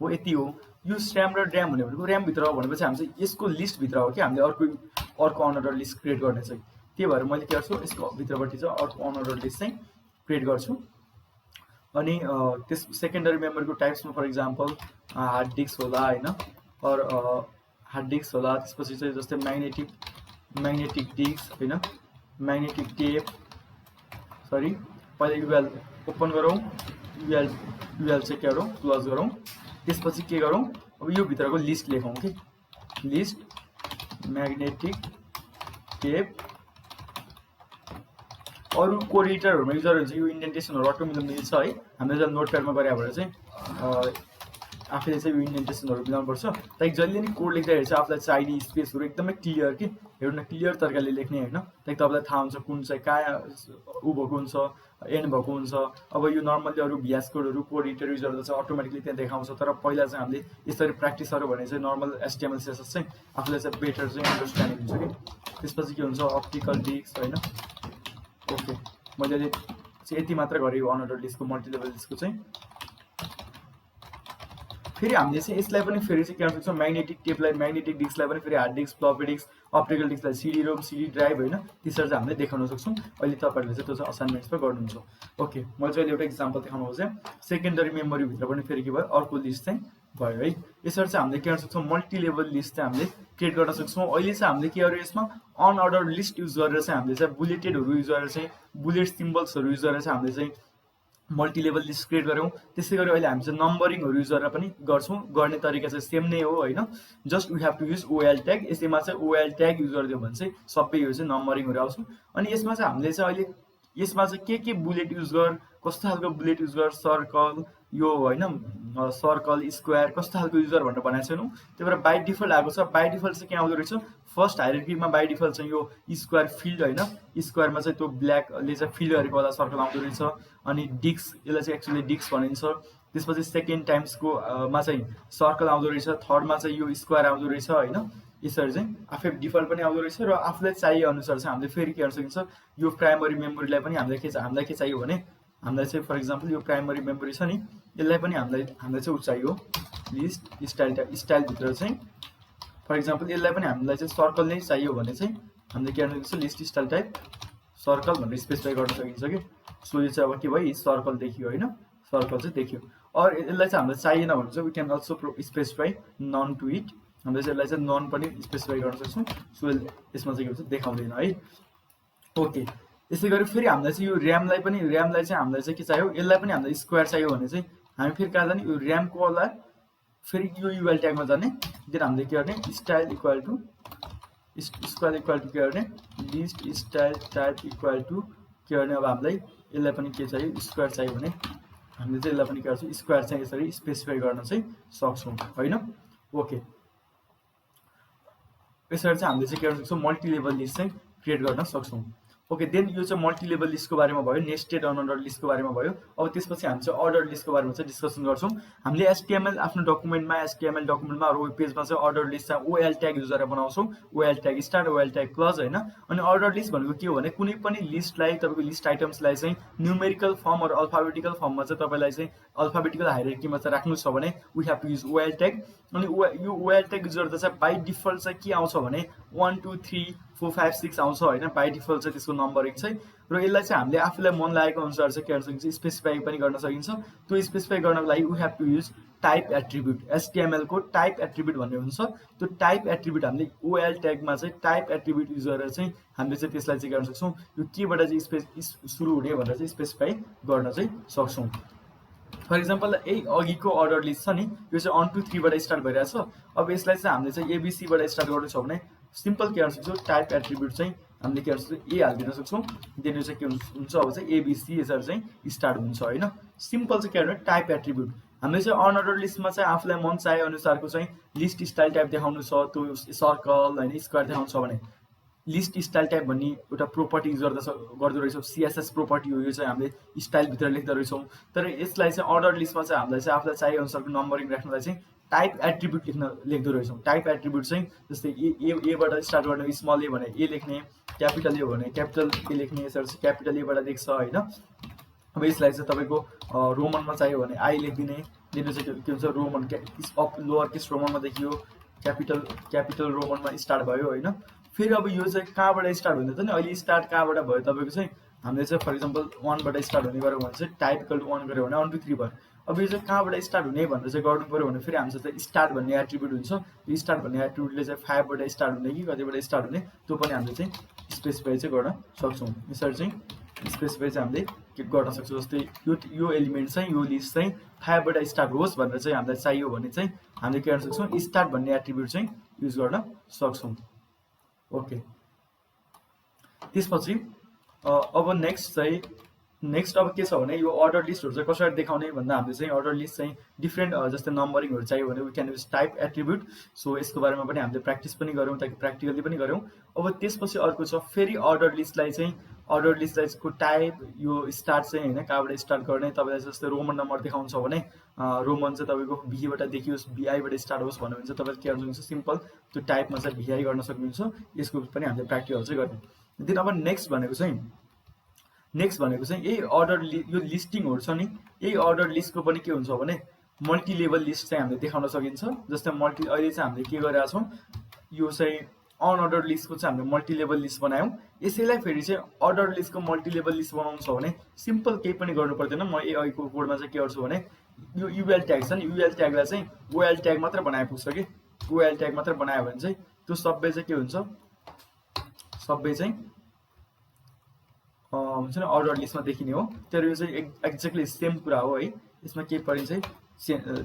यति हो। यो स्याम र ड्याम भनेको ऱ्याम भित्र हो भनेपछि हामी चाहिँ यसको लिस्ट भित्र हो कि हामीले अर्को अनअर्डर लिस्ट क्रिएट गर्ने चाहिँ। त्यही भएर मैले के गर्छु यसको भित्रपट्टि चाहिँ अर्को अनअर्डर लिस्ट चाहिँ क्रिएट गर्छु। अनि त्यस सेकेन्डरी मेमोरीको टाइप्समा फर इक्जाम्पल हार्ड डिस्क होला हैन, और हार्ड डिस्क होला। त्यसपछि चाहिँ जस्तै म्याग्नेटिक डिस्क हैन, म्याग्नेटिक टेप, सरी पहिला युएल ओपन गरौँ, युएल चाहिँ के गरौँ क्लोज गरौँ। त्यसपछि के गरौँ अब यो भित्रको लिस्ट लेखौँ कि लिस्ट म्याग्नेटिक टेप। अरू कोड एडिटरहरुमा युजर हुन्छ यो इन्डेन्टेसनहरु अटोमेटिकली मिल्छ है। हामीले चाहिँ नोटप्याडमा गरे भएर चाहिँ आफैले चाहिँ यो इन्डेन्टेसनहरु मिलाउनु पर्छ ताकि जहिले नि कोड लेख्दाखेरि चाहिँ आफुलाई चाहिँ आइडी स्पेसहरु एकदमै क्लियर कि हेर्नु न क्लियर तरिकाले लेख्ने हैन, ताकि तपाईलाई थाहा हुन्छ कुन चाहिँ कहाँ उ भएको हुन्छ एन्ड भएको हुन्छ। अब यो नर्मली अरू भीएस कोडहरु कोड एडिटर युजरले चाहिँ अटोमेटिकली त्यहाँ देखाउँछ, तर पहिला चाहिँ हामीले यसरी प्र्याक्टिस गर्यो भने चाहिँ नर्मल एचटीएमएल सीएसएस चाहिँ आफुलाई चाहिँ बेटर चाहिँ अन्डरस्ट्यान्डिङ हुन्छ कि। त्यसपछि के हुन्छ अप्टिकल डिस्क हैन। ओके मैले चाहिँ यति मात्र गरे अनअर्डर लिस्टको मल्टिलेभल लिस्टको चाहिँ। फेरि हामीले चाहिँ यसलाई पनि फेरि चाहिँ के गर्न सक्छौँ म्याग्नेटिक टेपलाई म्याग्नेटिक डिस्कलाई पनि फेरि hard disk floppy disk optical डिस्कलाई सिडी रोम सिडी ड्राइभ हैन त्यसरी चाहिँ हामीले देखाउन सक्छौँ। अहिले तपाईहरुले चाहिँ त्यो चाहिँ असाइनमेन्ट्समा गर्नुहुन्छ। ओके मैले चाहिँ एउटा एक्जाम्पल देखाउनु चाहिँ सेकेन्डरी मेमोरी भित्र पनि फेरि के भयो अर्को लिस्ट चाहिँ भयो है। यसरी चाहिँ हामीले के गर्न सक्छौँ मल्टिलेभल लिस्ट चाहिँ हामीले क्रिएट गर्न सक्छौँ। अहिले चाहिँ हामीले के गर्यो यसमा अनअर्डर लिस्ट युज गरेर चाहिँ हामीले चाहिँ बुलेटेडहरु युज गरेर चाहिँ बुलेट सिम्बल्सहरु युज गरेर चाहिँ हामीले चाहिँ मल्टिलेभल लिस्ट क्रिएट गऱ्यौँ। त्यसै गरी अहिले हामी चाहिँ नम्बरिङहरु युज गरेर पनि गर्छौँ। गर्ने तरिका चाहिँ सेम नै हो हैन, just we have to use OL tag. यसैमा चाहिँ ओएल ट्याग युज गरिदियो भने चाहिँ सबै यो चाहिँ नम्बरिङहरु आउँछ। अनि यसमा चाहिँ हामीले चाहिँ अहिले यसमा चाहिँ के बुलेट युज गर कस्तो खालको बुलेट युज गर सर्कल यो हैन सर्कल स्क्वायर कस्तो खालको युजर भनेर भनेको छैनौँ। त्यही भएर बाइ डिफल्ट आएको छ। बाइ डिफल्ट चाहिँ के आउँदो रहेछ फर्स्ट हायरार्कीमा बाइ डिफल्ट चाहिँ यो स्क्वायर फिल्ड हैन, स्क्वायरमा चाहिँ त्यो ब्ल्याकले चाहिँ फिल गरेको वाला सर्कल आउँदो रहेछ। अनि डिस्क यसलाई चाहिँ एक्चुअली डिस्क भनिन्छ। त्यसपछि सेकेन्ड टाइम्सको मा चाहिँ सर्कल आउँदो रहेछ, थर्डमा चाहिँ यो स्क्वायर आउँदो रहेछ हैन। यसरी चाहिँ आफै डिफल्ट पनि आउँदो रहेछ र आफूलाई चाहिए अनुसार चाहिँ हामीले फेरि के गर्न सकिन्छ यो प्राइमरी मेमोरीलाई पनि हामीलाई के चाहियो भने हामीलाई चाहिँ फर इक्जाम्पल यो प्राइमरी मेमोरी छ नि यसलाई पनि हामीलाई चाहिँ चाहियो लिस्ट स्टाइल भित्र चाहिँ फर इक्जाम्पल यसलाई पनि हामीलाई चाहिँ सर्कल नै चाहियो भने चाहिँ हामीले के गर्न सकिन्छ लिस्ट स्टाइल टाइप सर्कल भनेर स्पेसिफाई गर्न सकिन्छ कि। सो यो चाहिँ अब के भयो सर्कल देखियो हैन, सर्कल चाहिँ देखियो। और यसलाई चाहिँ हामीलाई चाहिएन भने चाहिँ we can also specify none to it. हामीले चाहिँ यसलाई चाहिँ नन पनि स्पेसिफाई गर्न सक्छौँ। सो यसमा चाहिँ के हुन्छ देखाउँदैन है। ओके यसै गरी फेरि हामीलाई चाहिँ यो र्यामलाई चाहिँ हामीलाई चाहिँ के चाहियो यसलाई पनि हामीलाई स्क्वायर चाहियो भने चाहिँ हामी फेरि कहाँ जाने यो र्यामको वाला फेरि यो युएल ट्यागमा जाने। देन हामीले के गर्ने style equal to square equal to के गर्ने list style type equal to के गर्ने। अब हामीलाई यसलाई पनि के चाहियो स्क्वायर चाहियो भने हामीले चाहिँ यसलाई पनि के गर्छौँ स्क्वायर चाहिँ यसरी स्पेसिफाई गर्न चाहिँ सक्छौँ हैन। ओके यसरी चाहिँ हामीले चाहिँ के गर्न सक्छौँ मल्टिलेभल लिस्ट चाहिँ क्रिएट गर्न सक्छौँ। ओके देन यो चाहिँ मल्टिलेभल लिस्टको बारेमा भयो, नेस्टेड अनअर्डर लिस्टको बारेमा भयो। अब त्यसपछि हामी चाहिँ अर्डर लिस्टको बारेमा चाहिँ डिस्कसन गर्छौँ। हामीले एचटीएमएल आफ्नो डकुमेन्टमा एचटीएमएल डकुमेन्टमा अरू वेब पेजमा चाहिँ अर्डर लिस्ट चाहिँ ओएल ट्याग युज गरेर बनाउँछौँ। OL tag start OL tag close हैन। अनि अर्डर लिस्ट भनेको के हो भने कुनै पनि लिस्टलाई तपाईको लिस्ट आइटम्सलाई चाहिँ न्यूमेरिकल फर्म अर अल्फाबेटिकल फर्ममा चाहिँ तपाईलाई चाहिँ अल्फाबेटिकल हायरार्कीमा चाहिँ राख्नु छ भने we have to use OL tag. अनि यो ओएल ट्याग युज गर्दा चाहिँ बाइ डिफल्ट चाहिँ के आउँछ भने 1 2 3 4 5 6 आउँछ हैन। बाइ डिफल्ट चाहिँ त्यसको नम्बरिङ चाहिँ र यसलाई चाहिँ हामीले आफूलाई मन लागेको अनुसार चाहिँ के गर्न सकिन्छ स्पेसिफाई पनि गर्न सकिन्छ। त्यो स्पेसिफाई गर्नको लागि we have to use type attribute. HTML को टाइप एट्रिब्युट भन्ने हुन्छ। त्यो टाइप एट्रिब्युट हामीले ओएल ट्यागमा चाहिँ टाइप एट्रिब्युट युज गरेर चाहिँ हामीले चाहिँ त्यसलाई चाहिँ गर्न सक्छौँ यो केबाट चाहिँ सुरु हुने भनेर चाहिँ स्पेसिफाई गर्न चाहिँ सक्छौँ। फर इक्जाम्पल यही अघिको अर्डर लिस्ट छ नि यो चाहिँ 1 2 3 बाट स्टार्ट भइरहेछ। अब यसलाई चाहिँ हामीले चाहिँ एबीसी बाट स्टार्ट गर्नु छ भने सिम्पल के गर्न सक्छौँ टाइप एट्रिब्युट चाहिँ हामीले के गर्न सक्छौँ ए हालिदिन सक्छौँ। देन यो चाहिँ के हुन्छ अब चाहिँ एबीसी यसरी चाहिँ स्टार्ट हुन्छ हैन। सिम्पल चाहिँ के गर्ने टाइप एट्रिब्युट हामीले चाहिँ अनअर्डर लिस्टमा चाहिँ आफूलाई मन चाहे अनुसारको चाहिँ लिस्ट स्टाइल टाइप देखाउनु छ त्यो सर्कल हैन स्क्वायर देखाउनु छ भने लिस्ट स्टाइल टाइप भन्ने एउटा प्रोपर्टी युज गर्दो रहेछौँ। सीएसएस प्रोपर्टी हो यो चाहिँ हामीले स्टाइल भित्र लेख्दो रहेछौँ। तर यसलाई चाहिँ अर्डर लिस्टमा चाहिँ हामीलाई चाहिँ आफूलाई चाहिए अनुसारको नम्बरिङ राख्नलाई चाहिँ टाइप एट्रिब्युट लेख्दो रहेछौँ। टाइप एट्रिब्युट चाहिँ जस्तै एबाट स्टार्ट गर्ने स्मल ए भने ए लेख्ने, क्यापिटल ए भने क्यापिटल ए लेख्ने, यसरी क्यापिटल एबाट लेख्छ हैन। अब यसलाई चाहिँ तपाईको रोमनमा चाहियो भने आई लेखिदिने, दिनु चाहिँ के हुन्छ रोमन अप लोवर केस रोमनमा देखियो, क्यापिटल रोमनमा स्टार्ट भयो होइन। फेरि अब यो चाहिँ कहाँबाट स्टार्ट हुँदै थियो नि, अहिले स्टार्ट कहाँबाट भयो तपाईँको चाहिँ हामीले चाहिँ फर इक्जाम्पल 1 बाट स्टार्ट हुने गऱ्यो भने चाहिँ टाइप इक्वल टु 1 गऱ्यो भने 1 2 3 भयो। अब यो चाहिँ कहाँबाट स्टार्ट हुने भनेर चाहिँ गर्नु पऱ्यो भने फेरि हामीसँग चाहिँ स्टार्ट भन्ने एट्रिब्युट हुन्छ। यो स्टार्ट भन्ने एट्रिब्युटले चाहिँ 5 बाट स्टार्ट हुने कि कतिबाट स्टार्ट हुने त्यो पनि हामीले चाहिँ स्पेसिफाई चाहिँ गर्न सक्छौँ। यसरी चाहिँ स्पेसिफाई चाहिँ हामीले के गर्न सक्छौँ। जस्तै यो एलिमेन्ट चाहिँ यो लिस्ट चाहिँ 5 बाट स्टार्ट होस् भनेर चाहिँ हामीलाई चाहियो भने चाहिँ हामीले के गर्न सक्छौँ, स्टार्ट भन्ने एट्रिब्युट चाहिँ युज गर्न सक्छौँ। ओके, त्यसपछि अब नेक्स्ट अब के छ भने यो अर्डर लिस्टहरू चाहिँ कसरी देखाउने भन्दा हामीले चाहिँ अर्डर लिस्ट चाहिँ डिफ्रेन्ट जस्तै नम्बरिङहरू चाहियो भने we can use type attribute. So यसको बारेमा पनि हामीले प्र्याक्टिस पनि गऱ्यौँ ताकि प्र्याक्टिकली पनि गऱ्यौँ। अब त्यसपछि अर्को छ फेरि अर्डर लिस्टलाई को टाइप यो स्टार्ट चाहिँ होइन कहाँबाट स्टार्ट गर्ने, तपाईँलाई जस्तै रोमन नम्बर देखाउँछ भने रोमन चाहिँ तपाईँको बीबाट देखियोस्, बीआईबाट स्टार्ट होस् भन्यो भने चाहिँ तपाईँले के गर्नु सक्नुहुन्छ, सिम्पल त्यो टाइपमा चाहिँ बीआई गर्न सक्नुहुन्छ। यसको पनि हामीले प्र्याक्टिकल चाहिँ गर्यौँ। देन अब नेक्स्ट भनेको चाहिँ यही अर्डर यो लिस्टिङहरू छ नि, यही अर्डर लिस्टको पनि के हुन्छ भने मल्टी लेभल लिस्ट चाहिँ हामीले देखाउन सकिन्छ। जस्तै अहिले चाहिँ हामीले के गरिरहेको छौँ, यो चाहिँ अनअर्डर लिस्टको चाहिँ हामीले मल्टी लेभल लिस्ट बनायौँ। यसैलाई फेरि चाहिँ अर्डर लिस्टको मल्टी लेभल लिस्ट बनाउनु छ भने सिम्पल केही पनि गर्नु पर्दैन। म अहिलेको कोडमा चाहिँ के गर्छु भने यो युएल ट्याग छ नि, युएल ट्यागलाई चाहिँ ओएल ट्याग मात्र बनाए पुग्छ कि ओएल ट्याग मात्र बनायो भने चाहिँ त्यो सबै चाहिँ के हुन्छ, सबै चाहिँ हुन्छ नि अर्डर लिस्टमा देखिने हो। तर यो चाहिँ एक्ज्याक्टली सेम कुरा हो है, यसमा केही पनि चाहिँ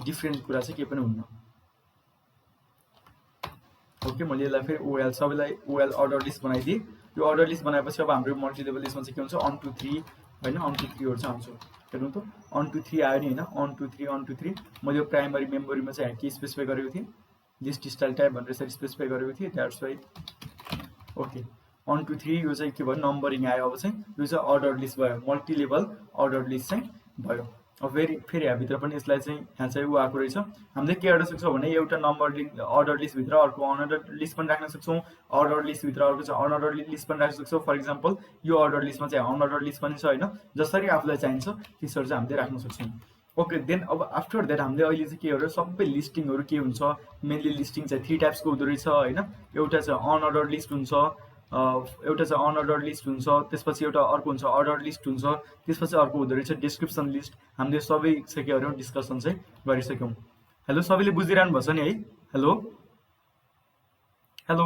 डिफ्रेन्ट कुरा चाहिँ केही पनि हुन्न। ओके, मैले यसलाई फेरि ओएल सबैलाई ओएल अर्डर लिस्ट बनाइदिएँ। यो अर्डर लिस्ट बनाएपछि अब हाम्रो मल्टी लेभल लिस्टमा चाहिँ के हुन्छ 1 2 3 होइन 1 2 3हरू चाहिँ आउँछ। हेर्नु त 1 2 3 आयो नि होइन, 1 2 3 1 2 3। मैले यो प्राइमरी मेमोरीमा चाहिँ के स्पेसिफाई गरेको थिएँ, लिस्ट स्टाइल टाइप भनेर यसरी स्पेसिफाई गरेको थिएँ, द्याट्स वाइ। ओके 1 2 3 यो चाहिँ के भयो नम्बरिङ आयो। अब चाहिँ यो चाहिँ अर्डर लिस्ट भयो, मल्टी लेभल अर्डर लिस्ट चाहिँ भयो। अब फेरि यहाँभित्र पनि यसलाई चाहिँ यहाँ चाहिँ ऊ आएको रहेछ। हामीले के गर्न सक्छौँ भने एउटा नम्बर अर्डर लिस्टभित्र अर्को अनअर्डर लिस्ट पनि राख्न सक्छौँ, अर्डर लिस्टभित्र अर्को चाहिँ अनअर्डर लिस्ट पनि राख्न सक्छौँ। फर इक्जाम्पल यो अर्डर लिस्टमा चाहिँ अनअर्डर लिस्ट पनि छ होइन, जसरी आफूलाई चाहिन्छ त्यसरी चाहिँ हामीले राख्न सक्छौँ। ओके, देन अब आफ्टर द्याट हामीले अहिले चाहिँ के गर्यो, सबै लिस्टिङहरू के हुन्छ, मेनली लिस्टिङ चाहिँ 3 टाइप्सको हुँदो रहेछ होइन। एउटा चाहिँ अनअर्डर लिस्ट हुन्छ, एउटा चाहिँ अनअर्डर लिस्ट हुन्छ, त्यसपछि एउटा अर्को हुन्छ अर्डर लिस्ट हुन्छ, त्यसपछि अर्को हुँदो रहेछ डिस्क्रिप्सन लिस्ट। हामीले सबै चाहिँ के गर्यौँ डिस्कसन चाहिँ गरिसक्यौँ। हेलो, सबैले बुझिरहनु भएको छ नि है? हेलो हेलो,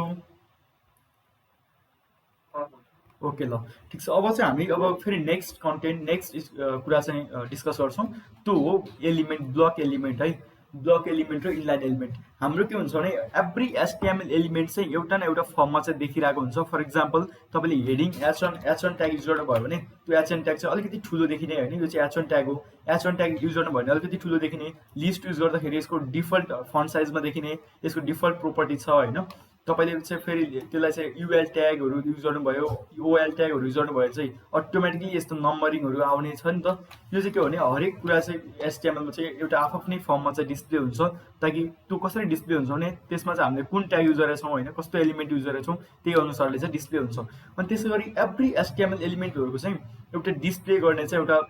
ओके ल ठिक छ। अब चाहिँ हामी अब फेरि नेक्स्ट कुरा चाहिँ डिस्कस गर्छौँ, त्यो हो एलिमेन्ट, ब्लक एलिमेन्ट है। ब्लक एलिमेन्ट र इनलाइन एलिमेन्ट हाम्रो के हुन्छ भने एभ्री एचटिएमएल एलिमेन्ट चाहिँ एउटा न एउटा फर्ममा चाहिँ देखिरहेको हुन्छ। फर इक्जाम्पल तपाईँले हेडिङ एच1 ट्याग युज गर्नुभयो भने त्यो एच1 ट्याग चाहिँ अलिकति ठुलो देखिने होइन, यो चाहिँ एच1 ट्याग हो। एच1 ट्याग युज गर्नुभयो भने अलिकति ठुलो देखिने, लिस्ट युज गर्दाखेरि यसको डिफल्ट फन्ट साइजमा देखिने, यसको डिफल्ट प्रोपर्टी छ होइन। तपाईँले चाहिँ फेरि त्यसलाई चाहिँ युएल ट्यागहरू युज गर्नुभयो, ओएल ट्यागहरू युज गर्नुभयो चाहिँ अटोमेटिकली यस्तो नम्बरिङहरू आउने छ नि त। यो चाहिँ के हो भने हरेक कुरा चाहिँ एचटिएमएलमा चाहिँ एउटा आफ्नै फर्ममा चाहिँ डिस्प्ले हुन्छ, ताकि त्यो कसरी डिस्प्ले हुन्छ भने त्यसमा चाहिँ हामीले कुन ट्याग युज गरेका छौँ होइन, कस्तो एलिमेन्ट युज गरेका छौँ त्यही अनुसारले चाहिँ डिस्प्ले हुन्छ। अनि त्यसै गरी एभ्री एचटिएमएल एलिमेन्टहरूको चाहिँ एउटा डिस्प्ले गर्ने चाहिँ एउटा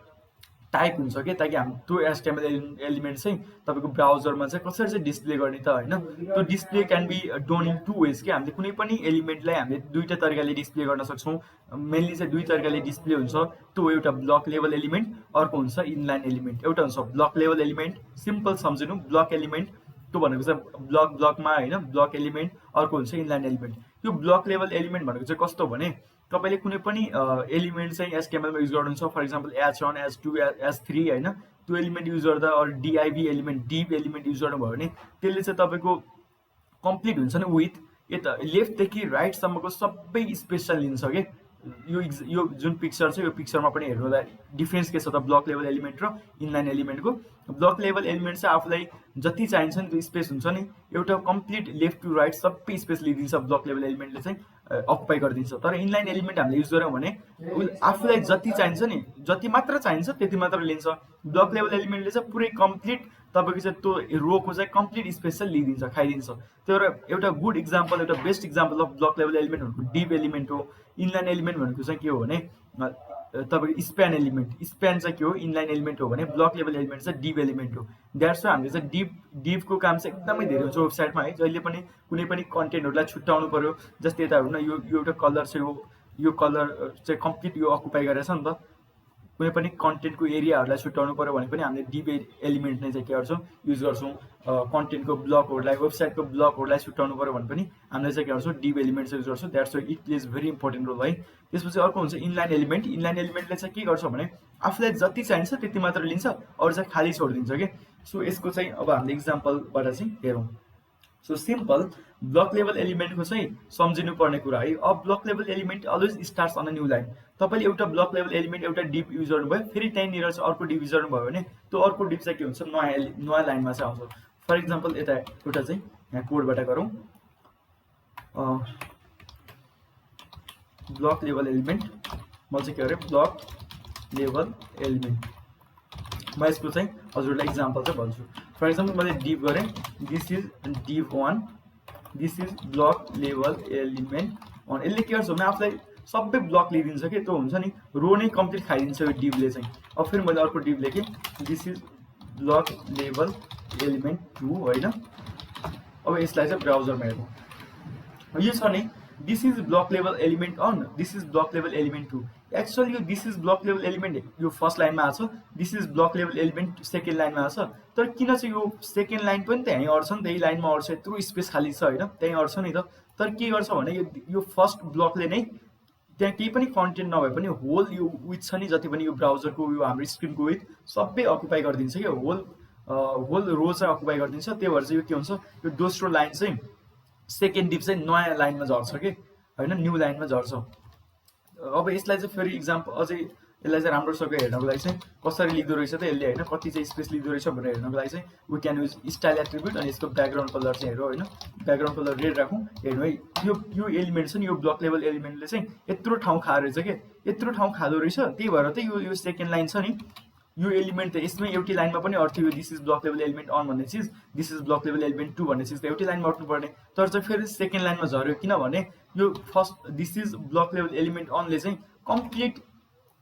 टाइप हुन्छ कि, ताकि हामी त्यो एचटिएमएल एलिमेन्ट चाहिँ तपाईँको ब्राउजरमा चाहिँ कसरी चाहिँ डिस्प्ले गर्ने त होइन। त्यो display can be done in 2 ways कि हामीले कुनै पनि एलिमेन्टलाई हामीले दुईवटा तरिकाले डिस्प्ले गर्न सक्छौँ। मेनली चाहिँ दुई तरिकाले डिस्प्ले हुन्छ, त्यो एउटा ब्लक लेभल एलिमेन्ट, अर्को हुन्छ इनलाइन एलिमेन्ट। एउटा हुन्छ ब्लक लेभल एलिमेन्ट, सिम्पल सम्झिनु ब्लक एलिमेन्ट, त्यो भनेको चाहिँ ब्लकमा होइन ब्लक एलिमेन्ट, अर्को हुन्छ इनलाइन एलिमेन्ट। यो ब्लक लेभल एलिमेन्ट भनेको चाहिँ कस्तो भने तपाईँले कुनै पनि एलिमेन्ट चाहिँ एचटिएमएलमा युज गर्नुहुन्छ, फर इक्जाम्पल एच1 एच2 एच3 होइन, त्यो एलिमेन्ट युज गर्दा अरू DIV element div element use गर्नुभयो भने त्यसले चाहिँ तपाईँको कम्प्लिट हुन्छ नि विथ यता लेफ्टदेखि राइटसम्मको सबै स्पेस लिन्छ कि। यो जुन पिक्चर छ यो पिक्चरमा पनि हेर्नुलाई डिफ्रेन्स के छ त ब्लक लेभल एलिमेन्ट र इनलाइन एलिमेन्टको। ब्लक लेभल एलिमेन्ट चाहिँ आफूलाई जति चाहिन्छ नि त्यो स्पेस हुन्छ नि, एउटा कम्प्लिट लेफ्ट टु राइट सबै स्पेस लिइदिन्छ ब्लक लेभल एलिमेन्टले चाहिँ अकुपाई गरिदिन्छ। तर इनलाइन एलिमेन्ट हामीले युज गऱ्यौँ भने आफूलाई जति चाहिन्छ नि जति मात्र चाहिन्छ त्यति मात्र लिन्छ। ब्लक लेभल एलिमेन्टले चाहिँ पुरै कम्प्लिट तपाईँको चाहिँ त्यो रोको चाहिँ कम्प्लिट स्पेस चाहिँ लिइदिन्छ, खाइदिन्छ। त्यो एउटा गुड इक्जाम्पल, एउटा best example of block level element भनेको डिप एलिमेन्ट हो। इनलाइन एलिमेन्ट भनेको चाहिँ के हो भने तपाईँको स्प्यान एलिमेन्ट, स्प्यान चाहिँ के हो, इनलाइन एलिमेन्ट हो भने ब्लक लेभल एलिमेन्ट चाहिँ डिभ एलिमेन्ट हो। द्याट्स वाइ हामीले चाहिँ डिभको काम चाहिँ एकदमै धेरै हुन्छ वेबसाइटमा है। जहिले पनि कुनै पनि कन्टेन्टहरूलाई छुट्याउनु पऱ्यो, जस्तै यता हेर्नु न, यो एउटा कलर चाहिँ यो कलर चाहिँ कम्प्लिट यो अकुपाई गरेछ नि त। कुनै पनि कन्टेन्टको एरियाहरूलाई छुट्याउनु पऱ्यो भने पनि हामीले डिभ एलिमेन्ट नै चाहिँ के गर्छौँ, युज गर्छौँ। कन्टेन्टको ब्लकहरूलाई, वेबसाइटको ब्लकहरूलाई छुट्याउनु पऱ्यो भने पनि हामीले चाहिँ के गर्छौँ, डिभ एलिमेन्ट चाहिँ युज गर्छौँ। That's why it plays very important role है। त्यसपछि अर्को हुन्छ इनलाइन एलिमेन्ट। इनलाइन एलिमेन्टले चाहिँ के गर्छ भने आफूलाई जति चाहिन्छ त्यति मात्र लिन्छ, अरू चाहिँ खाली छोडिदिन्छ कि। सो यसको चाहिँ अब हामीले इक्जाम्पलबाट चाहिँ हेरौँ। सो सिम्पल ब्लक लेभल एलिमेन्टको चाहिँ सम्झिनु पर्ने कुरा है। अब block level element always starts on a new line. तपाईँले एउटा ब्लक लेभल एलिमेन्ट एउटा डिभ युज गर्नुभयो, फेरि त्यहीँनिर चाहिँ अर्को डिभ युज गर्नुभयो भने त्यो अर्को डिभ चाहिँ के हुन्छ, नयाँ लाइनमा चाहिँ आउँछ। फर इक्जाम्पल यता एउटा चाहिँ यहाँ कोडबाट गरौँ, ब्लक लेभल एलिमेन्ट। म चाहिँ के गरेँ, ब्लक लेभल एलिमेन्ट। म यसको चाहिँ हजुरलाई इक्जाम्पल चाहिँ भन्छु। फर इक्जाम्पल मैले डिभ गरेँ, this is div 1, this is block level element 1। यसले के गर्छ भने आफूलाई सबै ब्लक लिइदिन्छ कि, त्यो हुन्छ नि रो नै कम्प्लिट खाइदिन्छ यो डिभले चाहिँ। अब फेरि मैले अर्को डिभ लेखेँ, this is block level element 2 होइन। अब यसलाई चाहिँ ब्राउजरमा हेरौँ, यो छ नि, this is block level element 1, this is block level element 2। Actually यो this is block level element यो फर्स्ट लाइनमा आएको छ, this is block level element second लाइनमा आएको छ। तर किन चाहिँ यो सेकेन्ड लाइन पनि त्यहीँ अड्छ नि, त्यही लाइनमा अड्छ, यत्रो स्पेस खाली छ होइन, त्यहीँ अड्छ नि त। तर के गर्छ भने यो फर्स्ट ब्लकले नै त्यहाँ केही पनि कन्टेन्ट नभए पनि होल यो विथ छ नि, जति पनि यो ब्राउजरको यो हाम्रो स्क्रिनको विथ सबै अकुपाई गरिदिन्छ कि, होल रो चाहिँ अकुपाई गरिदिन्छ। त्यही भएर चाहिँ यो के हुन्छ, यो दोस्रो लाइन चाहिँ सेकेन्ड डिभ चाहिँ नयाँ लाइनमा झर्छ कि होइन, न्यू लाइनमा झर्छ। अब यसलाई चाहिँ फेरि इक्जाम्पल अझै यसलाई चाहिँ राम्रोसँग हेर्नको लागि चाहिँ कसरी लिँदो रहेछ त यसले होइन, कति चाहिँ स्पेस लिँदो रहेछ भनेर हेर्नको लागि चाहिँ we can use style attribute. अनि यसको ब्याकग्राउन्ड कलर चाहिँ हेरौँ होइन, ब्याकग्राउन्ड कलर रेड राखौँ। हेर्नु है, यो एलिमेन्ट छ नि, यो ब्लक लेभल एलिमेन्टले चाहिँ यत्रो ठाउँ खाएको रहेछ कि, यत्रो ठाउँ खाँदो रहेछ। त्यही भएर त यो सेकेन्ड लाइन छ नि, यो एलिमेन्ट त यसमै एउटै लाइनमा पनि अर्थ्यो। यो this is block level element 1 भन्ने चिज, this is block level element 2 भन्ने चिज त एउटै लाइनमा अट्नु पर्ने। तर चाहिँ फेरि सेकेन्ड लाइनमा झऱ्यो, किनभने यो first this is block level element 1ले चाहिँ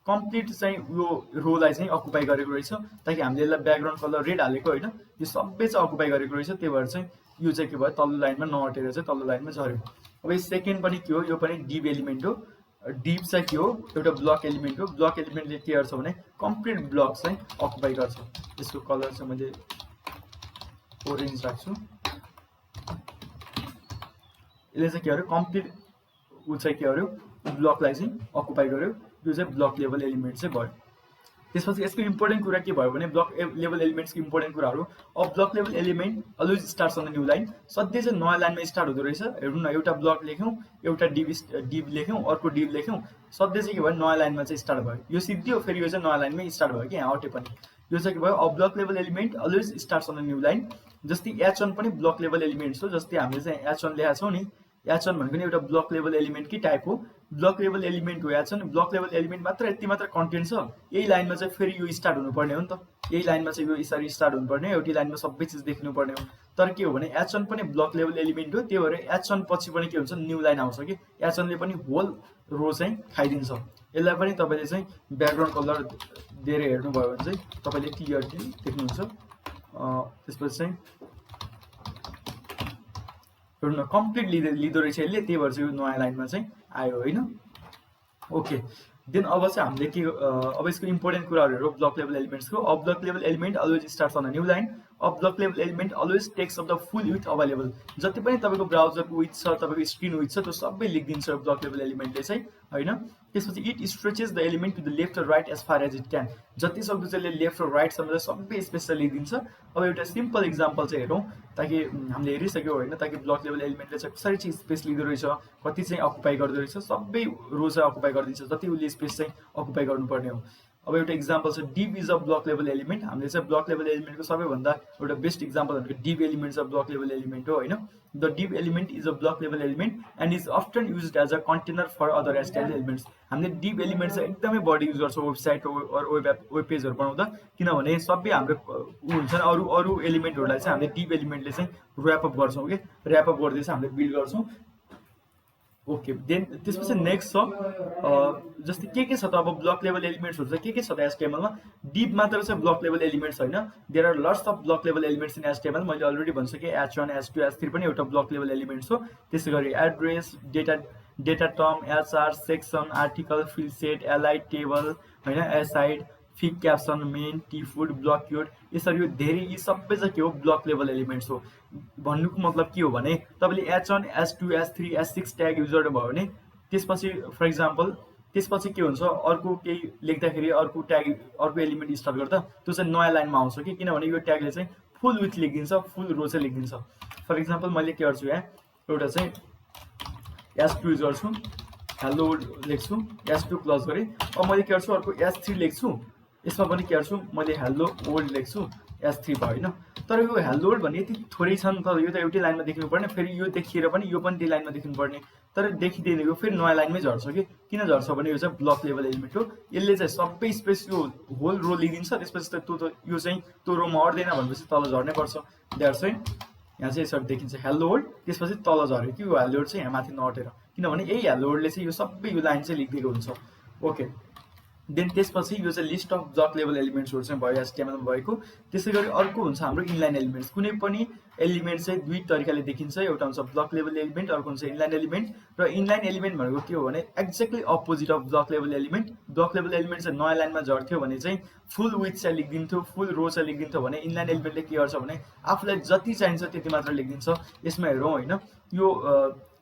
कम्प्लिट चाहिँ यो रोलाई चाहिँ अकुपाई गरेको रहेछ। ताकि हामीले यसलाई ब्याकग्राउन्ड कलर रेड हालेको होइन, यो सबै चाहिँ अकुपाई गरेको रहेछ। त्यही भएर चाहिँ यो चाहिँ के भयो, तल्लो लाइनमा नअटेर चाहिँ तल्लो लाइनमा झऱ्यो। अब यो सेकेन्ड पनि के हो, यो पनि डिभ एलिमेन्ट हो। डिभ चाहिँ के हो, एउटा ब्लक एलिमेन्ट हो। ब्लक एलिमेन्टले के गर्छ भने कम्प्लिट ब्लक चाहिँ अकुपाई गर्छ। यसको कलर चाहिँ मैले ओरेन्ज राख्छु। यसले चाहिँ के गर्यो, कम्प्लिट ऊ चाहिँ के गर्यो, ब्लकलाई चाहिँ अकुपाई गर्यो। यो चाहिँ ब्लक लेभल एलिमेन्ट चाहिँ भयो। त्यसपछि यसको इम्पोर्टेन्ट कुरा के भयो भने ब्लक लेभल एलिमेन्ट्सको इम्पोर्टेन्ट कुराहरू। अब block level element always starts on new line. सधैँ चाहिँ नयाँ लाइनमा स्टार्ट हुँदो रहेछ। हेर्नु न, एउटा ब्लक लेख्यौँ, एउटा डिभ लेख्यौँ, अर्को डिभ लेख्यौँ, सधैँ चाहिँ के भयो, नयाँ लाइनमा चाहिँ स्टार्ट भयो। यो सिद्धियो, फेरि यो चाहिँ नयाँ लाइनमै स्टार्ट भयो कि यहाँ अटे पनि। यो चाहिँ के भयो, अब block level element always starts on new line. जस्तै H1 पनि ब्लक लेभल एलिमेन्ट्स हो। जस्तै हामीले चाहिँ H1 लेखेका छौँ नि, H1 भनेको नि एउटा ब्लक लेभल एलिमेन्टकै टाइप हो। ब्लक लेभल एलिमेन्ट हो H1, ब्लक लेभल एलिमेन्ट मात्र यति मात्र कन्टेन्ट छ। यही लाइनमा चाहिँ फेरि यो स्टार्ट हुनुपर्ने हो नि त, यही लाइनमा चाहिँ यो यसरी स्टार्ट हुनुपर्ने, एउटै लाइनमा सबै चिज देखिनुपर्ने हो। तर के हो भने H1 पनि ब्लक लेभल एलिमेन्ट हो। त्यही भएर H1 पछि पनि के हुन्छ, न्यू लाइन आउँछ कि। H1 ले पनि होल रो चाहिँ खाइदिन्छ। यसलाई पनि तपाईँले चाहिँ ब्याकग्राउन्ड कलर दिएर हेर्नुभयो भने चाहिँ तपाईँले क्लियरली देख्नुहुन्छ। त्यसपछि चाहिँ हेर्नु न, कम्प्लिट लिँदो रहेछ यसले। त्यही भएर चाहिँ यो नयाँ लाइनमा चाहिँ आयो होइन। ओके, देन अब चाहिँ हामीले के, अब यसको इम्पोर्टेन्ट कुराहरू हेरौँ ब्लक लेभल एलिमेन्ट्सको। अब block level element always starts on a new line. अब block level element always takes up the full width available. जति पनि तपाईँको ब्राउजरको विथ छ, तपाईँको स्क्रिन विथ छ, त्यो सबै लेखिदिन्छ ब्लक लेभल एलिमेन्टले चाहिँ होइन। त्यसपछि it stretches the element to the left र right as far as it can. जति सक्दो चाहिँ लेफ्ट र राइटसम्म सबै स्पेस लेखिदिन्छ। अब एउटा सिम्पल इक्जाम्पल चाहिँ हेरौँ, ताकि हामीले हेरिसक्यो होइन, ताकि ब्लक लेभल एलिमेन्टले चाहिँ कसरी चाहिँ स्पेस लिँदो रहेछ, कति चाहिँ अकुपाई गर्दो रहेछ, सबै रो चाहिँ अकुपाई गरिदिन्छ, जति उसले स्पेस चाहिँ अकुपाई गर्नुपर्ने हो। अब एउटा इक्जाम्पल छ, div is a block level element. हामीले चाहिँ ब्लक लेभल एलिमेन्टको सबैभन्दा एउटा बेस्ट इक्जाम्पल भनेको div element of block level element हो होइन। The div element is a block level element and is often used as a container for other HTML elements. हामीले div element चाहिँ एकदमै बढी युज गर्छौँ वेबसाइट वेब पेजहरू बनाउँदा, किनभने सबै हाम्रो हुन्छ नि अरू एलिमेन्टहरूलाई चाहिँ हामीले डिभ एलिमेन्टले चाहिँ ऱ्यापअप गर्छौँ कि, ऱ्यापअप गर्दै चाहिँ हामीले बिल्ड गर्छौँ। ओके, देन त्यसपछि नेक्स्ट छ जस्तै के छ त अब ब्लक लेभल एलिमेन्ट्सहरू चाहिँ के छ त एचटिएमएलमा डिप मात्र चाहिँ ब्लक लेभल एलिमेन्ट्स होइन, there are lots of block level elements in HTML. मैले अलरेडी भनिसकेँ H1 H2 H3 पनि एउटा ब्लक लेभल एलिमेन्ट्स हो। त्यसै गरी address, data term, HR, section, article, field set, allied, table होइन, aside, fig caption, main, tfoot, block quote, यसरी यो धेरै यी सबै चाहिँ के हो ब्लक लेभल एलिमेन्ट्स हो। भन्नुको मतलब के हो भने तपाईँले H1 H2 H3 H6 tag use गर्नुभयो भने त्यसपछि फर इक्जाम्पल त्यसपछि के हुन्छ, अर्को केही लेख्दाखेरि अर्को ट्याग अर्को एलिमेन्ट स्टार्ट गर्दा त्यो चाहिँ नयाँ लाइनमा आउँछ कि, किनभने यो ट्यागले चाहिँ फुल विथ लेखिदिन्छ, फुल रो चाहिँ लेखिदिन्छ। फर इक्जाम्पल मैले के गर्छु यहाँ एउटा चाहिँ H2 युज गर्छु, हेलो लेख्छु, H2 क्लोज गरेँ। अब मैले के गर्छु अर्को H3 लेख्छु, यसमा पनि के गर्छु मैले हेलो वर्ल्ड लेख्छु, H3 भयो होइन। तर यो हेलो वर्ल्ड भन्ने यति थोरै छ नि त, यो त एउटै लाइनमा देख्नु पर्ने, फेरि यो देखिएर पनि यो पनि त्यही लाइनमा देख्नु पर्ने, तर देखिँदैन, यो फेरि नयाँ लाइनमै झर्छ कि। किन झर्छ भने यो चाहिँ ब्लक लेभल एलिमेन्ट हो, यसले चाहिँ सबै स्पेस यो होल रो लिइदिन्छ, त्यसपछि त त्यो यो चाहिँ त्यो रोमा अट्दैन भनेपछि तल झर्नै पर्छ। द्याट्स वाइ यहाँ चाहिँ यसरी देखिन्छ हेलो वर्ल्ड, त्यसपछि तल झऱ्यो कि यो हेलो वर्ल्ड चाहिँ यहाँ माथि नअटेर, किनभने यही हेलो वर्ल्डले चाहिँ यो सबै यो लाइन चाहिँ लेखिदिएको हुन्छ। ओके, देन त्यसपछि यो चाहिँ लिस्ट अफ ब्लक लेभल एलिमेन्ट्सहरू चाहिँ भयो एचटिएमएलमा भएको। त्यसै गरी अर्को हुन्छ हाम्रो इनलाइन एलिमेन्ट्स। कुनै पनि एलिमेन्ट चाहिँ दुई तरिकाले देखिन्छ, एउटा हुन्छ ब्लक लेभल एलिमेन्ट, अर्को हुन्छ इनलाइन एलिमेन्ट। र इनलाइन एलिमेन्ट भनेको के हो भने exactly opposite of block level element. Block level element चाहिँ नयाँ लाइनमा झर्थ्यो भने चाहिँ फुल विथ चाहिँ लेखिदिन्थ्यो, फुल रो चाहिँ लेखिदिन्थ्यो भने इनलाइन एलिमेन्टले के गर्छ भने आफूलाई जति चाहिन्छ त्यति मात्र लेखिदिन्छ। यसमा हेरौँ होइन, यो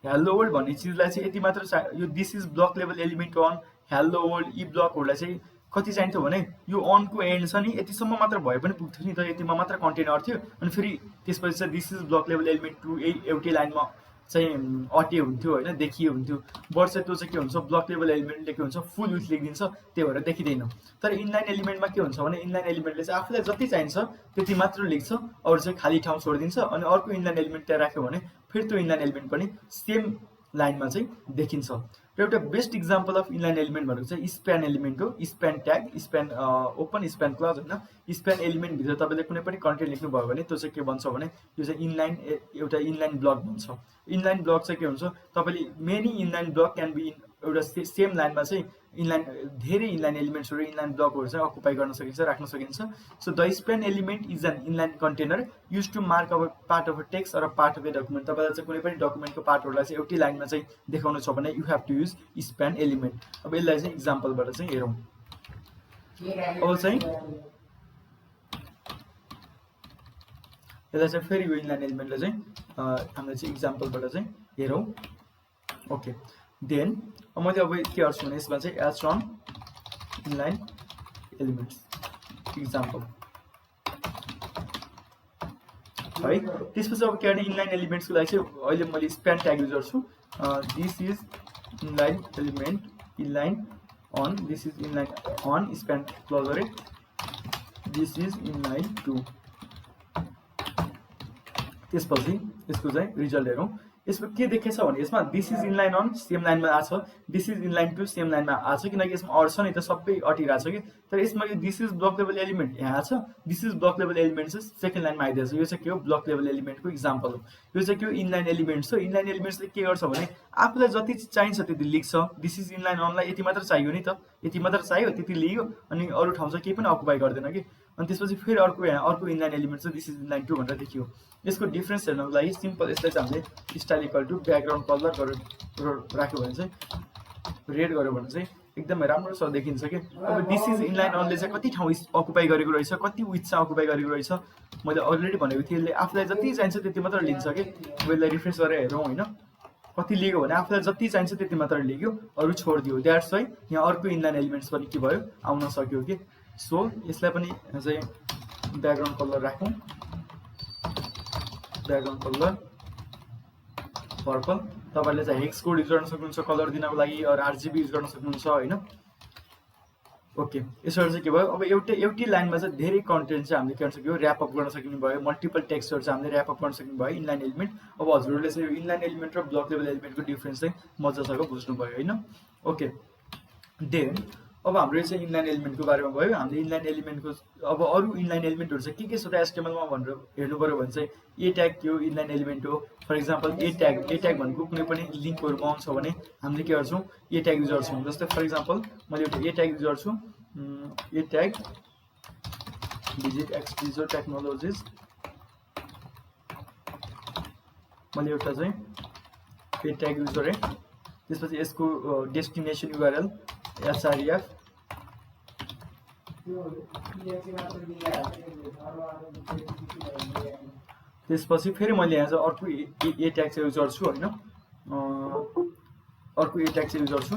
हेलो वर्ल्ड भन्ने चिजलाई चाहिँ यति मात्र यो this is block level element one hello world, यी ब्लकहरूलाई चाहिँ कति चाहिन्थ्यो भने यो अनको एन्ड छ नि यतिसम्म मात्र भए पनि पुग्थ्यो नि त, यतिमा मात्र कन्टेन्ट अर्थ्यो। अनि फेरि त्यसपछि चाहिँ this is block level element 2 एउटै लाइनमा चाहिँ अटे हुन्थ्यो होइन, देखिए हुन्थ्यो। बट चाहिँ त्यो चाहिँ के हुन्छ ब्लक लेभल एलिमेन्टले के हुन्छ फुल विथ लेखिदिन्छ, त्यही भएर देखिँदैन। तर इनलाइन एलिमेन्टमा के हुन्छ भने इनलाइन एलिमेन्टले चाहिँ आफूलाई जति चाहिन्छ त्यति मात्र लेख्छ, अरू चाहिँ खाली ठाउँ छोडिदिन्छ। अनि अर्को इनलाइन एलिमेन्ट त्यहाँ राख्यो भने फेरि त्यो इनलाइन एलिमेन्ट पनि सेम लाइनमा चाहिँ देखिन्छ। र एउटा best example of inline element भनेको चाहिँ स्प्यान एलिमेन्ट हो। Span tag, span open, span close होइन। स्प्यान एलिमेन्टभित्र तपाईँले कुनै पनि कन्टेन्ट लेख्नुभयो भने त्यो चाहिँ के भन्छ भने यो चाहिँ इनलाइन एउटा इनलाइन ब्लक भन्छ। इनलाइन ब्लक चाहिँ के हुन्छ, तपाईँले many inline block can be एउटा सेम लाइनमा चाहिँ इनलाइन धेरै इनलाइन एलिमेन्ट्सहरू इनलाइन ब्लकहरू चाहिँ अकुपाई गर्न सकिन्छ, राख्न सकिन्छ। So the span element is an inline container use to mark a part of a text or part of a document. तपाईँलाई चाहिँ कुनै पनि डकुमेन्टको पार्टहरूलाई चाहिँ एउटै लाइनमा चाहिँ देखाउनु छ भने you have to use span element. अब यसलाई चाहिँ इक्जाम्पलबाट चाहिँ हेरौँ। अब चाहिँ यसलाई चाहिँ फेरि यो इनलाइन एलिमेन्टलाई चाहिँ हामीले चाहिँ इक्जाम्पलबाट चाहिँ हेरौँ। ओके, देन मैले अब के गर्छु भने यसमा चाहिँ H1 इनलाइन एलिमेन्ट्स इक्जाम्पल है। त्यसपछि अब के गर्ने इनलाइन एलिमेन्ट्सको लागि चाहिँ अहिले मैले स्प्यान ट्याग युज गर्छु। This is inline element inline one, this is inline one, span close गरेँ, दिस इज इनलाइन 2। त्यसपछि यसको चाहिँ रिजल्ट हेरौँ। यसमा के देखेछ भने यसमा this is inline one same लाइनमा आछ, दिस इज इनलाइन 2 सेम लाइनमा आछ, किनकि यसमा अड्छ नि त सबै अटिरहेको छ कि। तर यसमा यो this is block level element यहाँ आछ, this is block level element चाहिँ सेकेन्ड लाइनमा आइदिएछ। यो चाहिँ के हो ब्लक लेभल एलिमेन्टको इक्जाम्पल हो। यो चाहिँ के हो इनलाइन एलिमेन्ट्स हो। इनलाइन एलिमेन्ट्सले के गर्छ भने आफूलाई जति चाहिन्छ त्यति लेख्छ। दिस इज इनलाइन अनलाई यति मात्र चाहियो नि त, यति मात्र चाहियो त्यति लियो, अनि अरू ठाउँ चाहिँ केही पनि अकुपाई गर्दैन कि। अनि त्यसपछि फेरि अर्को इनलाइन एलिमेन्ट चाहिँ दिस इज इनलाइन 2 भनेर देखियो। यसको डिफ्रेन्स हेर्नको लागि सिम्पल यसलाई चाहिँ हामीले style equal to background color गरेर राख्यो भने चाहिँ रेड गर्यो भने चाहिँ एकदमै राम्रोसँग देखिन्छ कि। अब दिस इज इनलाइन अनले चाहिँ कति ठाउँ अकुपाई गरेको रहेछ, कति विथ चाहिँ अकुपाई गरेको रहेछ मैले अलरेडी भनेको थिएँ। यसले आफूलाई जति चाहिन्छ त्यति मात्र लिन्छ कि। अब यसलाई रिफ्रेस गरेर हेरौँ होइन, कति लिएको भने आफूलाई जति चाहिन्छ त्यति मात्र लियो, अरू छोडिदियो। द्याट्स वाइ यहाँ अर्को इनलाइन एलिमेन्ट्स पनि के भयो आउन सक्यो कि। सो यसलाई पनि चाहिँ ब्याकग्राउन्ड कलर राखौँ, ब्याकग्राउन्ड कलर पर्पल। तपाईँले चाहिँ हेक्स कोड युज गर्न सक्नुहुन्छ कलर दिनको लागि, अरू आरजिबी युज गर्न सक्नुहुन्छ होइन। ओके, यसरी चाहिँ के भयो अब एउटै लाइनमा चाहिँ धेरै कन्टेन्ट चाहिँ हामीले के गर्न सक्यो ऱ्यापअप गर्न सक्ने भयो, मल्टिपल टेक्स्टहरू चाहिँ हामीले ऱ्यापअप गर्न सक्ने भयो इनलाइन एलिमेन्ट। अब हजुरहरूले चाहिँ यो इनलाइन एलिमेन्ट र ब्लक लेभल एलिमेन्टको डिफ्रेन्स चाहिँ मजासँग बुझ्नुभयो होइन। ओके, देन अब हाम्रो चाहिँ इनलाइन एलिमेन्टको बारेमा भयो। हामीले इनलाइन एलिमेन्टको अब अरू इनलाइन एलिमेन्टहरू चाहिँ के छ त एचटीएमएलमा भनेर हेर्नु पर्यो भने चाहिँ ए ट्याग त्यो इनलाइन एलिमेन्ट हो। फर इक्जाम्पल ए ट्याग भनेको कुनै पनि लिङ्कहरूमा आउँछ भने हामीले के गर्छौँ ए ट्याग युज गर्छौँ। जस्तै फर इक्जाम्पल मैले एउटा ए ट्याग युज गर्छु, ए ट्याग भिजिट एक्सटिजर टेक्नोलोजिज, मैले एउटा चाहिँ ए ट्याग युज गरेँ। त्यसपछि यसको डेस्टिनेसन युआरएल एचआरएफ, त्यसपछि फेरि मैले यहाँ चाहिँ अर्को ए ट्याग चाहिँ युज गर्छु होइन, अर्को ए ट्याग चाहिँ युज गर्छु।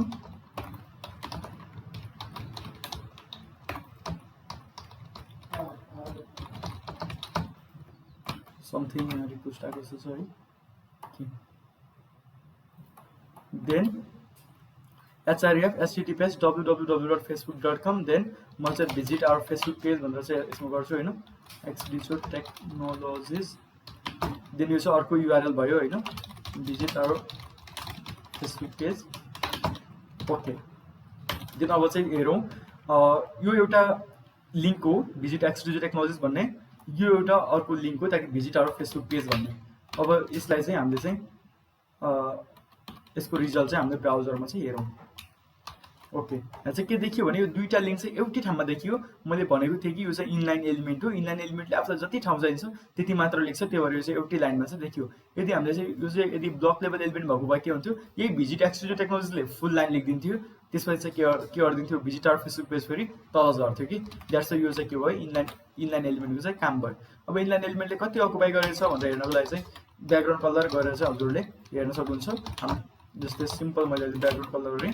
समथिङ रिक्वेस्ट आएको छ है। Then href https www.facebook.com, then म चाहिँ भिजिट आवर फेसबुक पेज भनेर चाहिँ यसमा गर्छु होइन, एक्सडिजर टेक्नोलोजिज। देन यो चाहिँ अर्को युआरएल भयो होइन, visit our Facebook page. Okay, then अब चाहिँ हेरौँ यो एउटा लिङ्क हो भिजिट एक्सडिजर टेक्नोलोजिज भन्ने, यो एउटा अर्को लिङ्क हो ताकि भिजिट आवर फेसबुक पेज भन्ने। अब यसलाई चाहिँ हामीले चाहिँ यसको रिजल्ट चाहिँ हामीले ब्राउजरमा चाहिँ हेरौँ। ओके, यहाँ चाहिँ के देखियो भने यो दुईटा लिङ्क चाहिँ एउटै ठाउँमा देखियो। मैले भनेको थिएँ कि यो चाहिँ इनलाइन एलिमेन्ट हो, इनलाइन एलिमेन्टले आफूलाई जति ठाउँ चाहिन्छ त्यति मात्र लेख्छ, त्यही भएर यो चाहिँ एउटै लाइनमा चाहिँ देखियो। यदि हामीले चाहिँ यो चाहिँ यदि ब्लक लेभल एलिमेन्ट भएको भए के हुन्थ्यो, यही भिजिट एक्सडिजर टेक्नोलोजीले फुल लाइन लेखिदिन्थ्यो, त्यसपछि चाहिँ के गरिदिन्थ्यो भिजिट आवर फेसबुक पेज फेरि तल झर्थ्यो कि। द्याट्स यो चाहिँ के भयो इनलाइन एलिमेन्टको चाहिँ काम भयो। अब इनलाइन एलिमेन्टले कति अकुपाई गरेछ भनेर हेर्नको लागि चाहिँ ब्याकग्राउन्ड कलर गरेर चाहिँ हजुरले हेर्न सक्नुहुन्छ। जस्तै सिम्पल मैले ब्याकग्राउन्ड कलर गरेँ,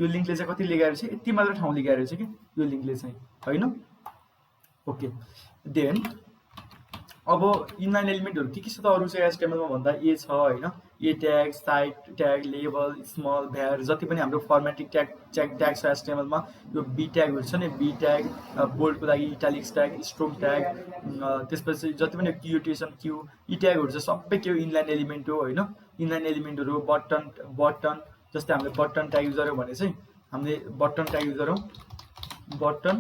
यो लिङ्कले चाहिँ कति लेखाएर चाहिँ यति मात्र ठाउँ लेखाएर चाहिँ कि यो लिङ्कले चाहिँ होइन। ओके, देन अब इनलाइन एलिमेन्टहरू के छ त अरू चाहिँ एचटीएमएलमा भन्दा ए छ होइन, A tag, cite tag, label, small, var, जति पनि हाम्रो फर्मेटिक ट्याग छ एचटीएमएलमा, यो बी ट्यागहरू छ नि, बी ट्याग, बोल्डको लागि इटालिक्स ट्याग, स्ट्रोक ट्याग, त्यसपछि जति पनि क्युटेसन क्यू, यी ट्यागहरू चाहिँ सबै के हो इनलाइन एलिमेन्ट हो होइन। इनलाइन एलिमेन्टहरू बटन जस्तै हामीले बटन ट्याग युज गऱ्यौँ भने चाहिँ हामीले बटन ट्याग युज गरौँ, बटन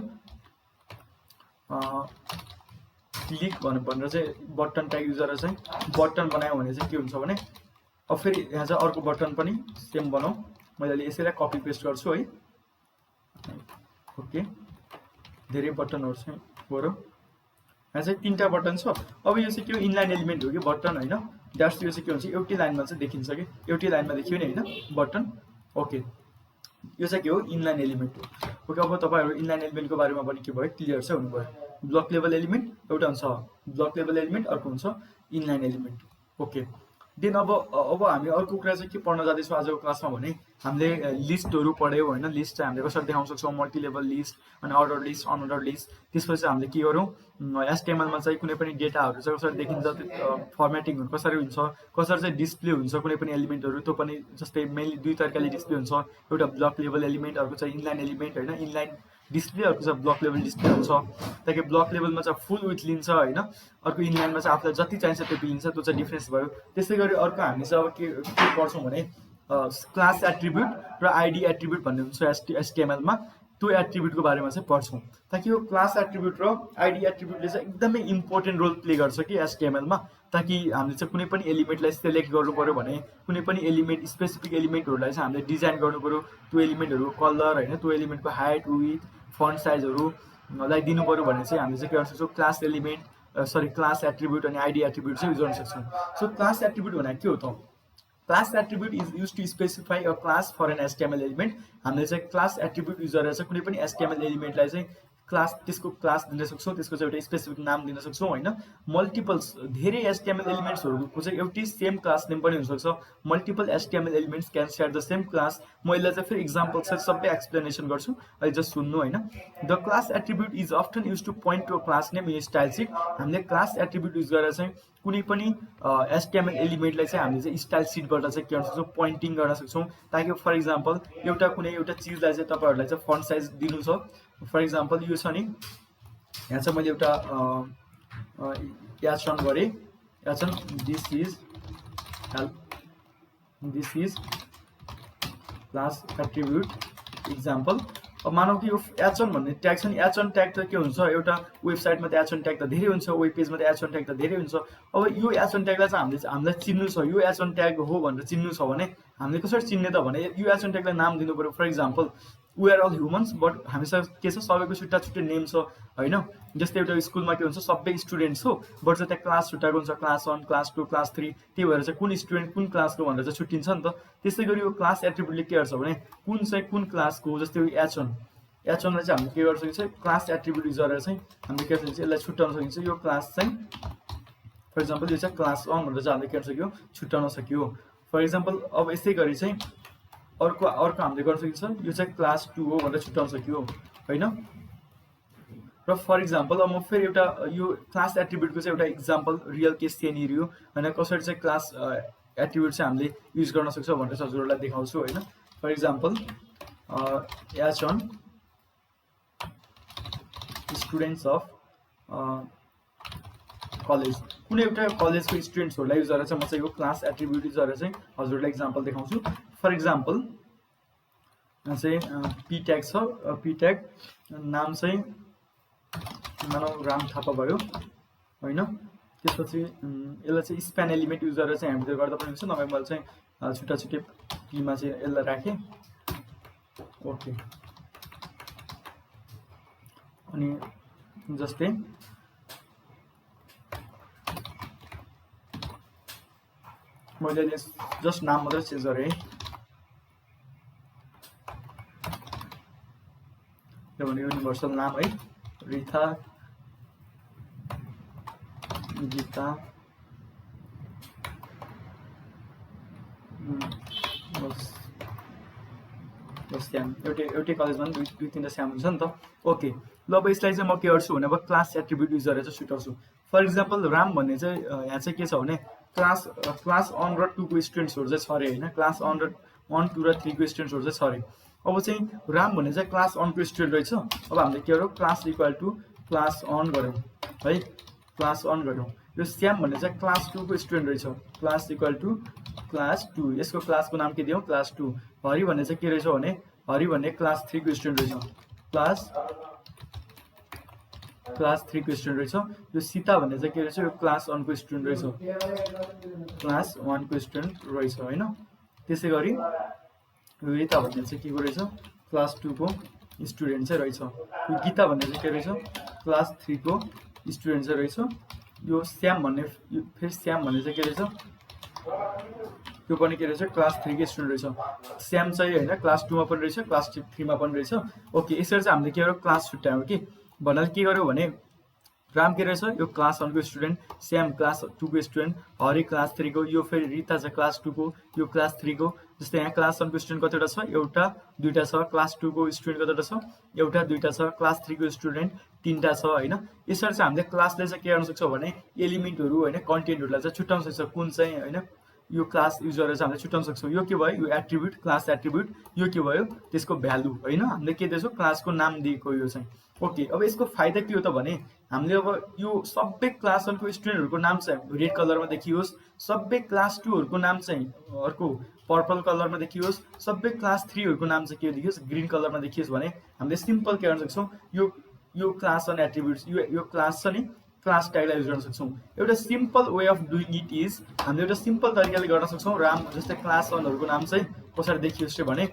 क्लिक भनेर चाहिँ बटन ट्याग युज गरेर चाहिँ बटन बनायौँ भने चाहिँ के हुन्छ भने अब फेरि यहाँ चाहिँ अर्को बटन पनि सेम बनाऊ। मैले अहिले यसैलाई कपी पेस्ट गर्छु है। ओके, धेरै बटनहरू चाहिँ गरौँ, यहाँ चाहिँ 3टा बटन छ। अब यो चाहिँ के हो इनलाइन एलिमेन्ट हो कि बटन होइन, द्याट्स यो चाहिँ के हुन्छ एउटै लाइनमा चाहिँ देखिन्छ कि, एउटै लाइनमा देखियो नि होइन बटन। ओके, यो चाहिँ के हो इनलाइन एलिमेन्ट हो। ओके, अब तपाईँहरू इनलाइन एलिमेन्टको बारेमा पनि के भयो क्लियर चाहिँ हुनुभयो। ब्लक लेभल एलिमेन्ट एउटा हुन्छ ब्लक लेभल एलिमेन्ट, अर्को हुन्छ इनलाइन एलिमेन्ट। ओके, देन अब हामी अर्को कुरा चाहिँ के पढ्न जाँदैछौँ आजको क्लासमा भने हामीले लिस्टहरू पढ्यौँ होइन। लिस्ट चाहिँ हामीले कसरी देखाउन सक्छौँ, मल्टी लेभल लिस्ट अनि अर्डर लिस्ट, अनअर्डर लिस्ट। त्यसपछि हामीले के गरौँ एचटीएमएलमा चाहिँ कुनै पनि डेटाहरू चाहिँ कसरी देखिन्छ, फर्मेटिङहरू कसरी हुन्छ, कसरी चाहिँ डिस्प्ले हुन्छ कुनै पनि एलिमेन्टहरू, त्यो पनि जस्तै मेनली दुई तरिकाले डिस्प्ले हुन्छ, एउटा ब्लक लेभल एलिमेन्ट, अर्को चाहिँ इनलाइन एलिमेन्ट होइन। इनलाइन डिस्प्ले, अर्को चाहिँ ब्लक लेभल डिस्प्ले हुन्छ, ताकि ब्लक लेभलमा चाहिँ फुल विथ लिन्छ होइन, अर्को इनलाइनमा चाहिँ आफूलाई जति चाहिन्छ त्यति लिन्छ, त्यो चाहिँ डिफ्रेन्स भयो। त्यसै गरी अर्को हामी चाहिँ अब के पढ्छौँ भने क्लास एट्रिब्युट र आइडी एट्रिब्युट भन्ने हुन्छ एचटीएमएलमा, त्यो एट्रिब्युटको बारेमा चाहिँ पढ्छौँ। ताकि यो क्लास एट्रिब्युट र आइडी एट्रिब्युटले चाहिँ एकदमै इम्पोर्टेन्ट रोल प्ले गर्छ कि एचटीएमएलमा। ताकि हामीले चाहिँ कुनै पनि एलिमेन्टलाई सिलेक्ट गर्नु पऱ्यो भने कुनै पनि एलिमेन्ट स्पेसिफिक एलिमेन्टहरूलाई चाहिँ हामीले डिजाइन गर्नु पऱ्यो, त्यो एलिमेन्टहरू कलर होइन, त्यो एलिमेन्टको हाइट, विड्थ, फन्ट साइजहरूलाई दिनु पऱ्यो भने चाहिँ हामीले चाहिँ के गर्न सक्छौँ क्लास एलिमेन्ट क्लास एट्रिब्युट अनि आइडी एट्रिब्युट चाहिँ युज गर्न सक्छौँ। सो क्लास एट्रिब्युट भनेको के हो त, class attribute is use to specify a class for an HTML element. हामीले चाहिँ क्लास एट्रिब्युट युज गरेर चाहिँ कुनै पनि एचटीएमएल एलिमेन्टलाई चाहिँ त्यसको क्लास दिन सक्छौँ, त्यसको चाहिँ एउटा स्पेसिफिक नाम दिन सक्छौँ होइन। मल्टिपल्स धेरै एचटीएमएल एलिमेन्ट्सहरूको चाहिँ एउटै सेम क्लास नेम पनि हुनसक्छ। Multiple HTML elements can share the same class. म यसलाई चाहिँ फेरि इक्जाम्पल चाहिँ सबै एक्सप्लेनेसन गर्छु, अहिले जस्ट सुन्नु होइन। The class attribute is often use to point to a class name in style sheet. हामीले क्लास एट्रिब्युट युज गरेर चाहिँ कुनै पनि एचटीएमएल एलिमेन्टलाई चाहिँ हामीले चाहिँ स्टाइल सिटबाट चाहिँ के गर्न सक्छौँ पोइन्टिङ गर्न सक्छौँ। ताकि फर इक्जाम्पल कुनै एउटा चिजलाई चाहिँ तपाईँहरूलाई चाहिँ फन्ट साइज दिनु छ। फर इक्जाम्पल यो छ नि, यहाँ चाहिँ मैले एउटा एचन गरेँ, H one this is class attribute example अब मानौँ कि यो H1 भन्ने ट्याग छ नि, H1 ट्याग त के हुन्छ, एउटा वेबसाइटमा त H1 ट्याग त धेरै हुन्छ, वेब पेजमा त H1 ट्याग त धेरै हुन्छ। अब यो H1 ट्यागलाई चाहिँ हामीलाई चिन्नु छ, यो H1 ट्याग हो भनेर चिन्नु छ भने हामीले कसरी चिन्ने त भने यो H1 ट्यागलाई नाम दिनु पर्यो। For example we are all humans, but हामीसँग के छ, सबैको छुट्टा छुट्टै नेम छ होइन। जस्तै एउटा स्कुलमा के हुन्छ, सबै स्टुडेन्ट्स हो, बट चाहिँ त्यहाँ क्लास छुट्टाएको हुन्छ, क्लास 1, क्लास 2, क्लास 3, त्यही भएर चाहिँ कुन स्टुडेन्ट कुन क्लासको भनेर चाहिँ छुट्टिन्छ नि त। त्यस्तै गरी यो क्लास एट्रिब्युटले के गर्छ भने कुन चाहिँ कुन क्लासको, जस्तै यो H1 लाई चाहिँ हामीले के गर्न सकिन्छ, क्लास एट्रिब्युट युज गरेर चाहिँ हामीले के गर्न सकिन्छ, यसलाई छुट्याउन सकिन्छ। यो क्लास चाहिँ फर एक्जाम्पल यो चाहिँ क्लास 1 भनेर चाहिँ हामीले के गर्न सक्यो, छुट्याउन सक्यो। फर एक्जाम्पल अब यस्तै गरी चाहिँ अर्को हामीले गर्न सकिन्छ, यो चाहिँ क्लास 2 हो भनेर छुट्याउन सक्यो होइन। र फर एक्जाम्पल अब म फेरि एउटा यो क्लास एट्रिब्युटको चाहिँ एउटा एक्जाम्पल रियल केस त्यहाँनिर हो होइन, कसरी चाहिँ क्लास एट्रिब्युट चाहिँ हामीले युज गर्न सक्छौँ भनेर चाहिँ हजुरहरूलाई देखाउँछु होइन। For example H1 students of college, कुनै एउटा कलेजको स्टुडेन्ट्सहरूलाई युज गरेर चाहिँ म चाहिँ यो क्लास एट्रिब्युट युज गरेर चाहिँ हजुरहरूलाई एक्जाम्पल देखाउँछु। फर एक्जाम्पल चाहिँ पी ट्याग छ, पी ट्याग नाम चाहिँ मानौ राम थापा भयो होइन। त्यसपछि यसलाई चाहिँ स्प्यान एलिमेन्ट युज गरेर चाहिँ हामीले गर्दा पनि हुन्छ, नभए मैले चाहिँ छुट्टा छुट्टै पीमा चाहिँ यसलाई राखेँ ओके। अनि जस्तै मैले जस्ट नाम मात्रै चेन्ज गरेँ, किनभने युनिभर्सल नाम है, रिथा गीता श्याम, एउटै कलेजमा दुई तिनवटा श्याम हुन्छ नि त ओके। ल अब यसलाई चाहिँ म के गर्छु भने अब क्लास एट्रिब्युट युज गरेर चाहिँ छुट्याउँछु। फर एक्जाम्पल राम भन्ने चाहिँ यहाँ चाहिँ के छ भने क्लास 1 र 2 को स्टुडेन्ट्सहरू चाहिँ छ अरे होइन, क्लास 1, 2 र 3 को स्टुडेन्ट्सहरू चाहिँ छ अरे। अब चाहिँ राम भन्ने चाहिँ क्लास 1 को स्टुडेन्ट रहेछ। अब हामीले के गरौँ, क्लास इक्वल टु क्लास 1 गऱ्यौँ है, क्लास 1 गऱ्यौँ। यो श्याम भन्ने चाहिँ क्लास 2 को स्टुडेन्ट रहेछ, क्लास इक्वल टु क्लास 2, यसको क्लासको नाम के दियौँ, क्लास 2। हरि भन्ने चाहिँ के रहेछ भने हरि भन्ने क्लास 3 को स्टुडेन्ट रहेछ, क्लास 3 को स्टुडेन्ट रहेछ। यो सीता भन्ने चाहिँ के रहेछ, यो क्लास 1 को स्टुडेन्ट रहेछ, क्लास 1 को स्टुडेन्ट रहेछ होइन। त्यसै गरी यो रिता भन्ने चाहिँ के को रहेछ, क्लास 2 को स्टुडेन्ट चाहिँ रहेछ। यो गीता भन्ने चाहिँ के रहेछ, क्लास 3 को स्टुडेन्ट चाहिँ रहेछ। यो श्याम भन्ने फेरि श्याम भन्ने चाहिँ के रहेछ, त्यो पनि के रहेछ, क्लास 3 को स्टुडेन्ट रहेछ। श्याम चाहिँ होइन क्लास 2 मा पनि रहेछ, क्लास 3 मा पनि रहेछ ओके। यसरी चाहिँ हामीले के गर्यौँ, क्लास छुट्यायौँ कि भन्नाले के गर्यौँ भने राम के रहेछ, यो क्लास 1 को स्टुडेन्ट, श्याम क्लास 2 को स्टुडेन्ट, हरि क्लास 3 को, यो फेरि रिता चाहिँ क्लास 2 को, यो क्लास 3 को। जस्तै यहाँ क्लास 1 को स्टुडेन्ट कतिवटा छ, एउटा दुईटा छ, क्लास 2 को स्टुडेन्ट कतिवटा छ, एउटा दुईटा छ, क्लास 3 को स्टुडेन्ट तीनटा छ होइन। यसरी चाहिँ हामीले क्लासले चाहिँ के गर्न सक्छौँ भने एलिमेन्टहरू होइन, कन्टेन्टहरूलाई चाहिँ छुट्याउन सक्छौँ, कुन चाहिँ होइन यो क्लास युज गरेर चाहिँ हामीले छुट्याउन सक्छौँ। यो के भयो, यो एट्रिब्युट क्लास एट्रिब्युट, यो के भयो त्यसको भ्यालु होइन, हामीले के दिएछौँ, क्लासको नाम दिएको यो चाहिँ ओके। अब यसको फाइदा के हो त भने हामीले अब यो सबै क्लास 1 को स्टुडेन्टहरूको नाम चाहिँ रेड कलरमा देखियोस्, सबै क्लास 2 हरूको नाम चाहिँ अर्को पर्पल कलरमा देखियोस्, सबै क्लास 3 हरूको नाम चाहिँ के देखियोस्, ग्रीन कलरमा देखियोस् भने हामीले सिम्पल के गर्न सक्छौँ, यो क्लास 1 एट्रिब्युट्स, यो क्लास छ नि, क्लास ट्यागलाई युज गर्न सक्छौँ। एउटा simple way of doing it is, हामीले एउटा सिम्पल तरिकाले गर्न सक्छौँ। राम जस्तै क्लास 1 हरूको नाम चाहिँ कसरी देखियोस् भने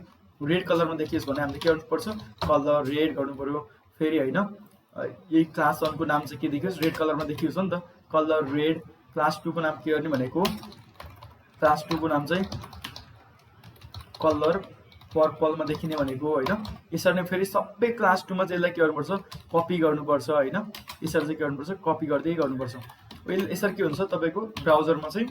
रेड कलरमा देखियोस् भने हामीले के गर्नुपर्छ, कलर रेड गर्नु पर्यो। फेरि होइन यही क्लास 1 को नाम चाहिँ के देखियोस्, रेड कलरमा देखियोस् हो नि त, कलर रेड। क्लास 2 को नाम के गर्ने भनेको, क्लास 2 को नाम चाहिँ कलर पर्पलमा देखिने भनेको होइन। यसरी नै फेरि सबै क्लास 2 मा चाहिँ यसलाई के गर्नुपर्छ, कपी गर्नुपर्छ होइन। यसरी चाहिँ के गर्नुपर्छ, कपी गर्दै गर्नुपर्छ। यसरी के हुन्छ, तपाईँको ब्राउजरमा चाहिँ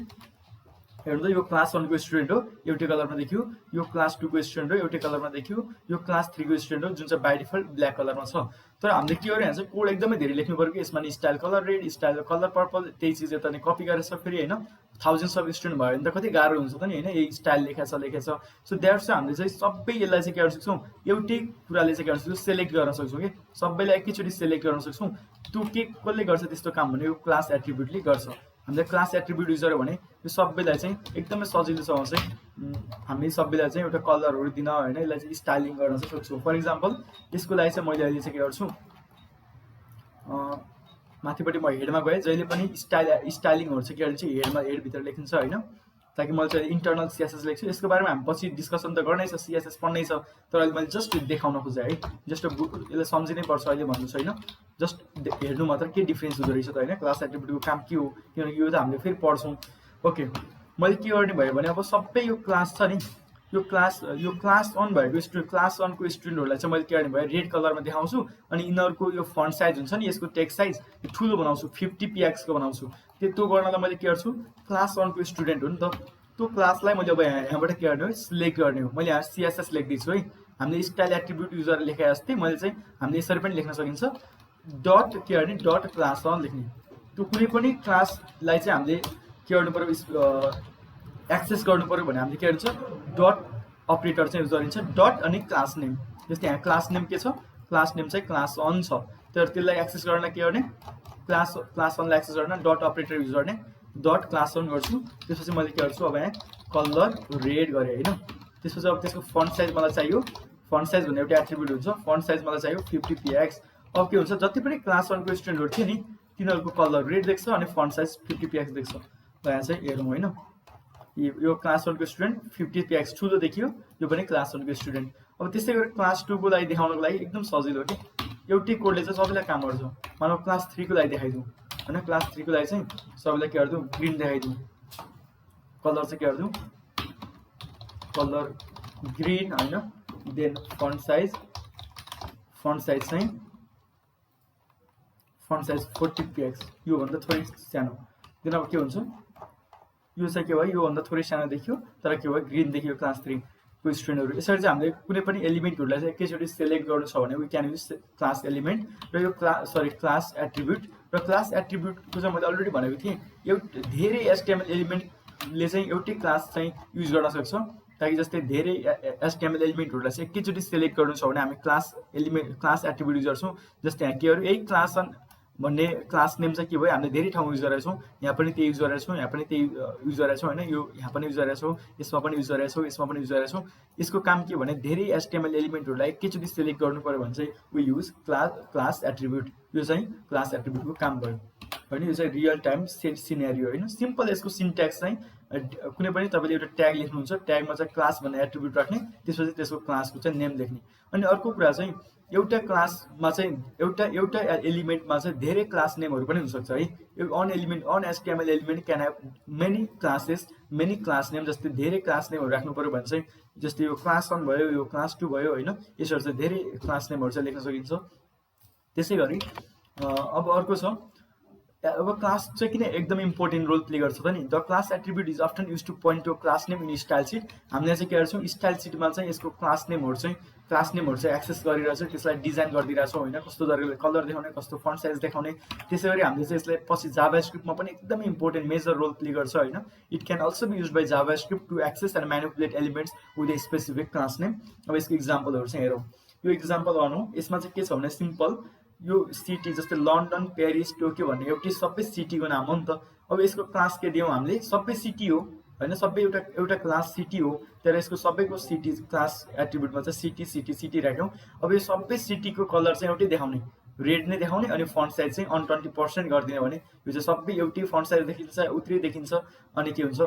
हेर्नु त यो क्लास 1 को स्टुडेन्ट हो, एउटै कलरमा देखियो, यो क्लास 2 को स्टुडेन्ट हो, एउटै कलरमा देखियो, यो क्लास 3 को स्टुडेन्ट हो, जुन चाहिँ बाइ डिफल्ट ब्ल्याक कलरमा छ। तर हामीले के गर्यो, यहाँ चाहिँ कोड एकदमै धेरै लेख्नु पर्यो कि यसमा नि style colour red, style colour purple, त्यही चिज यता नि कपी गरेर फेरि होइन। थाउजन्ड्स अफ स्टुडेन्ट भयो भने त कति गाह्रो हुन्छ त नि होइन, यही स्टाइल लेखेछ। सो द्याट्स चाहिँ हामीले चाहिँ सबै यसलाई चाहिँ के गर्न सक्छौँ, एउटै कुराले चाहिँ के गर्न सक्छौँ, सेलेक्ट गर्न सक्छौँ कि सबैलाई एकैचोटि सेलेक्ट गर्न सक्छौँ। त्यो के कसले गर्छ त्यस्तो काम भने यो क्लास एट्रिब्युटले गर्छ। हामीले क्लास एट्रिब्युट युजर हो भने यो सबैलाई चाहिँ एकदमै सजिलोसँग चाहिँ हामी सबैलाई चाहिँ एउटा कलरहरू दिन होइन, यसलाई चाहिँ स्टाइलिङ गर्न चाहिँ सक्छौँ। फर इक्जाम्पल यसको लागि चाहिँ मैले अहिले चाहिँ के गर्छु, माथिपट्टि म हेडमा गएँ, जहिले पनि स्टाइलिङहरू चाहिँ के गर्छु हेडमा हेडभित्र लेखिन्छ होइन, ताकि मैले चाहिँ इन्टरनल सिएसएस लेख्छु। यसको बारेमा हामी पछि डिस्कसन त गर्नै छ, सिएसएस पढ्नै छ, तर अहिले मैले जस्ट देखाउन खोजेँ है, जस्ट यसलाई सम्झिनै पर्छ अहिले भन्नु छैन, जस्ट हेर्नु मात्र के डिफ्रेन्स हुँदो रहेछ त होइन, क्लास एट्रिब्युटको काम के हो, किनकि यो त हामीले फेरि पढ्छौँ। ओके, मैले के गर्ने भयो भने अब सबै यो क्लास छ नि, यो क्लास 1 भएको स्टुडेन्ट, क्लास 1 को स्टुडेन्टहरूलाई चाहिँ मैले के गर्ने भयो रेड कलरमा देखाउँछु, अनि यिनीहरूको यो फन्ट साइज हुन्छ नि, यसको टेक्स्ट साइज ठुलो बनाउँछु, 50 px को बनाउँछु। त्यो गर्नलाई मैले के गर्छु, क्लास 1 को स्टुडेन्ट हो नि त, त्यो क्लासलाई मैले अब यहाँबाट के गर्ने हो सिलेक्ट गर्ने हो। मैले यहाँ सिएसएस लेख्दैछु है, हामीले स्टाइल एट्रिब्युट युजर लेखे जस्तै मैले चाहिँ हामीले यसरी पनि लेख्न सकिन्छ, डट के गर्ने डट क्लास 1 लेख्ने। त्यो कुनै पनि क्लासलाई चाहिँ हामीले के गर्नु पर्यो एक्सेस गर्नु पर्यो भने हामीले के गर्छ डट अपरेटर चाहिँ युज गरिन्छ, डट अनि क्लास नेम। जस्तै यहाँ क्लास नेम के छ, क्लास नेम चाहिँ क्लास 1 छ, तर त्यसलाई एक्सेस गर्न के गर्ने क्लास 1 लाई एक्सेस गर्न डट अपरेटर युज गर्ने, डट क्लास 1 गर्छु। त्यसपछि मैले के गर्छु अब यहाँ कलर रेड गरेँ होइन। त्यसपछि अब त्यसको फन्ट साइज मलाई चाहियो, फन्ट साइज भन्ने एउटा एट्रिब्युट हुन्छ, फन्ट साइज मलाई चाहियो 50 px। अब के हुन्छ जति पनि क्लास 1 को स्टुडेन्टहरू थियो नि तिनीहरूको कलर रेड देख्छ अनि फन्ट साइज 50 px देख्छ। ल यहाँ चाहिँ हेरौँ होइन, यो क्लास 1 को स्टुडेन्ट 50 px ठुलो देखियो, यो पनि क्लास 1 को स्टुडेन्ट। अब त्यसै गरी क्लास 2 को लागि देखाउनको लागि एकदम सजिलो हो कि एउटै कोडले चाहिँ सबैलाई काम गर्छ। मानव क्लास 3 को लागि देखाइदिउँ होइन, क्लास 3 को लागि चाहिँ सबैलाई के गरिदिउँ ग्रिन देखाइदिउँ, कलर चाहिँ के गरिदिउँ कलर ग्रिन होइन, देन फन्ट साइज चाहिँ फन्ट साइज 40 px, योभन्दा थोरै सानो। देन अब के हुन्छ यो चाहिँ के भयो योभन्दा थोरै सानो देखियो तर के भयो ग्रिन देखियो क्लास 3 को स्टुडेन्टहरू। यसरी चाहिँ हामीले कुनै पनि एलिमेन्टहरूलाई चाहिँ एकैचोटि सेलेक्ट गर्नु छ भने we can use class element र यो क्लास एट्रिब्युट। र क्लास एट्रिब्युटको चाहिँ मैले अलरेडी भनेको थिएँ एउटा धेरै एचटिएमएल एलिमेन्टले चाहिँ एउटै क्लास चाहिँ युज गर्न सक्छ, ताकि जस्तै धेरै एचटिएमएल एलिमेन्टहरूलाई चाहिँ एकैचोटि सेलेक्ट गर्नु छ भने हामी क्लास एट्रिब्युट युज गर्छौँ। जस्तै यहाँ के यही क्लास 1 भन्ने क्लास नेम चाहिँ के भयो हामीले धेरै ठाउँमा युज गरेका छौँ, यहाँ पनि त्यही युज गरेका छौँ, यहाँ पनि त्यही युज गरेका छौँ होइन, यो यहाँ पनि युज गरेका छौँ, यसमा पनि युज गरेका छौँ, यसमा पनि युज गरेका छौँ। यसको काम के भने धेरै एचटिएमएल एलिमेन्टहरूलाई एकैचोटि सेलेक्ट गर्नु पर्यो भने चाहिँ वी युज क्लास एट्रिब्युट। यो चाहिँ क्लास एट्रिब्युटको काम भयो होइन, यो चाहिँ रियल टाइम सिनेरियो होइन। सिम्पल यसको सिन्ट्याक्स चाहिँ कुनै पनि तपाईँले एउटा ट्याग लेख्नुहुन्छ, ट्यागमा चाहिँ क्लास भन्ने एट्रिब्युट राख्ने, त्यसपछि त्यसको क्लासको चाहिँ नेम लेख्ने। अनि अर्को कुरा चाहिँ एउटा क्लासमा चाहिँ एउटा एलिमेन्टमा चाहिँ धेरै क्लास नेमहरू पनि हुनसक्छ है। An HTML element can have many classes many class name, जस्तै धेरै क्लास नेमहरू राख्नु पऱ्यो भने चाहिँ जस्तै यो क्लास 1 भयो, यो क्लास 2 भयो होइन, यसरी चाहिँ धेरै क्लास नेमहरू चाहिँ लेख्न सकिन्छ। त्यसै गरी अब अर्को छ, अब क्लास चाहिँ किन एकदम इम्पोर्टेन्ट रोल प्ले गर्छ त नि, the class attribute is often use to point to class name in style sheet. हामीले चाहिँ के गर्छौँ स्टाइल सिटमा चाहिँ यसको क्लास नेमहरू चाहिँ एक्सेस गरिरहेछौँ, त्यसलाई डिजाइन गरिदिरहेछौँ होइन, कस्तो तरिकाले कलर देखाउने, कस्तो फन्ट साइज देखाउने। त्यसै गरी हामीले चाहिँ यसलाई पछि जाभास्क्रिप्टमा पनि एकदमै इम्पोर्टेन्ट मेजर रोल प्ले गर्छ होइन। It can also be use by JavaScript to access and manipulate elements with a specific class name. अब यसको इक्जाम्पलहरू चाहिँ हेरौँ, यो इक्जाम्पल गर्नु यसमा चाहिँ के छ भने सिम्पल यो सिटी जस्तै लन्डन पेरिस टोकियो भन्ने एउटै सबै सिटीको नाम हो नि त। अब यसको क्लास के दियौँ हामीले, सबै सिटी हो होइन, सबै एउटा क्लास सिटी हो, तर यसको सबैको सिटी क्लास एट्रिब्युटमा चाहिँ सिटी राख्यौँ। अब यो सबै सिटीको कलर चाहिँ एउटै देखाउने, रेड नै देखाउने, अनि फन्ट साइज चाहिँ 120% गरिदिने भने यो चाहिँ सबै एउटै फन्ट साइज देखिन्छ, उत्रै देखिन्छ, अनि के हुन्छ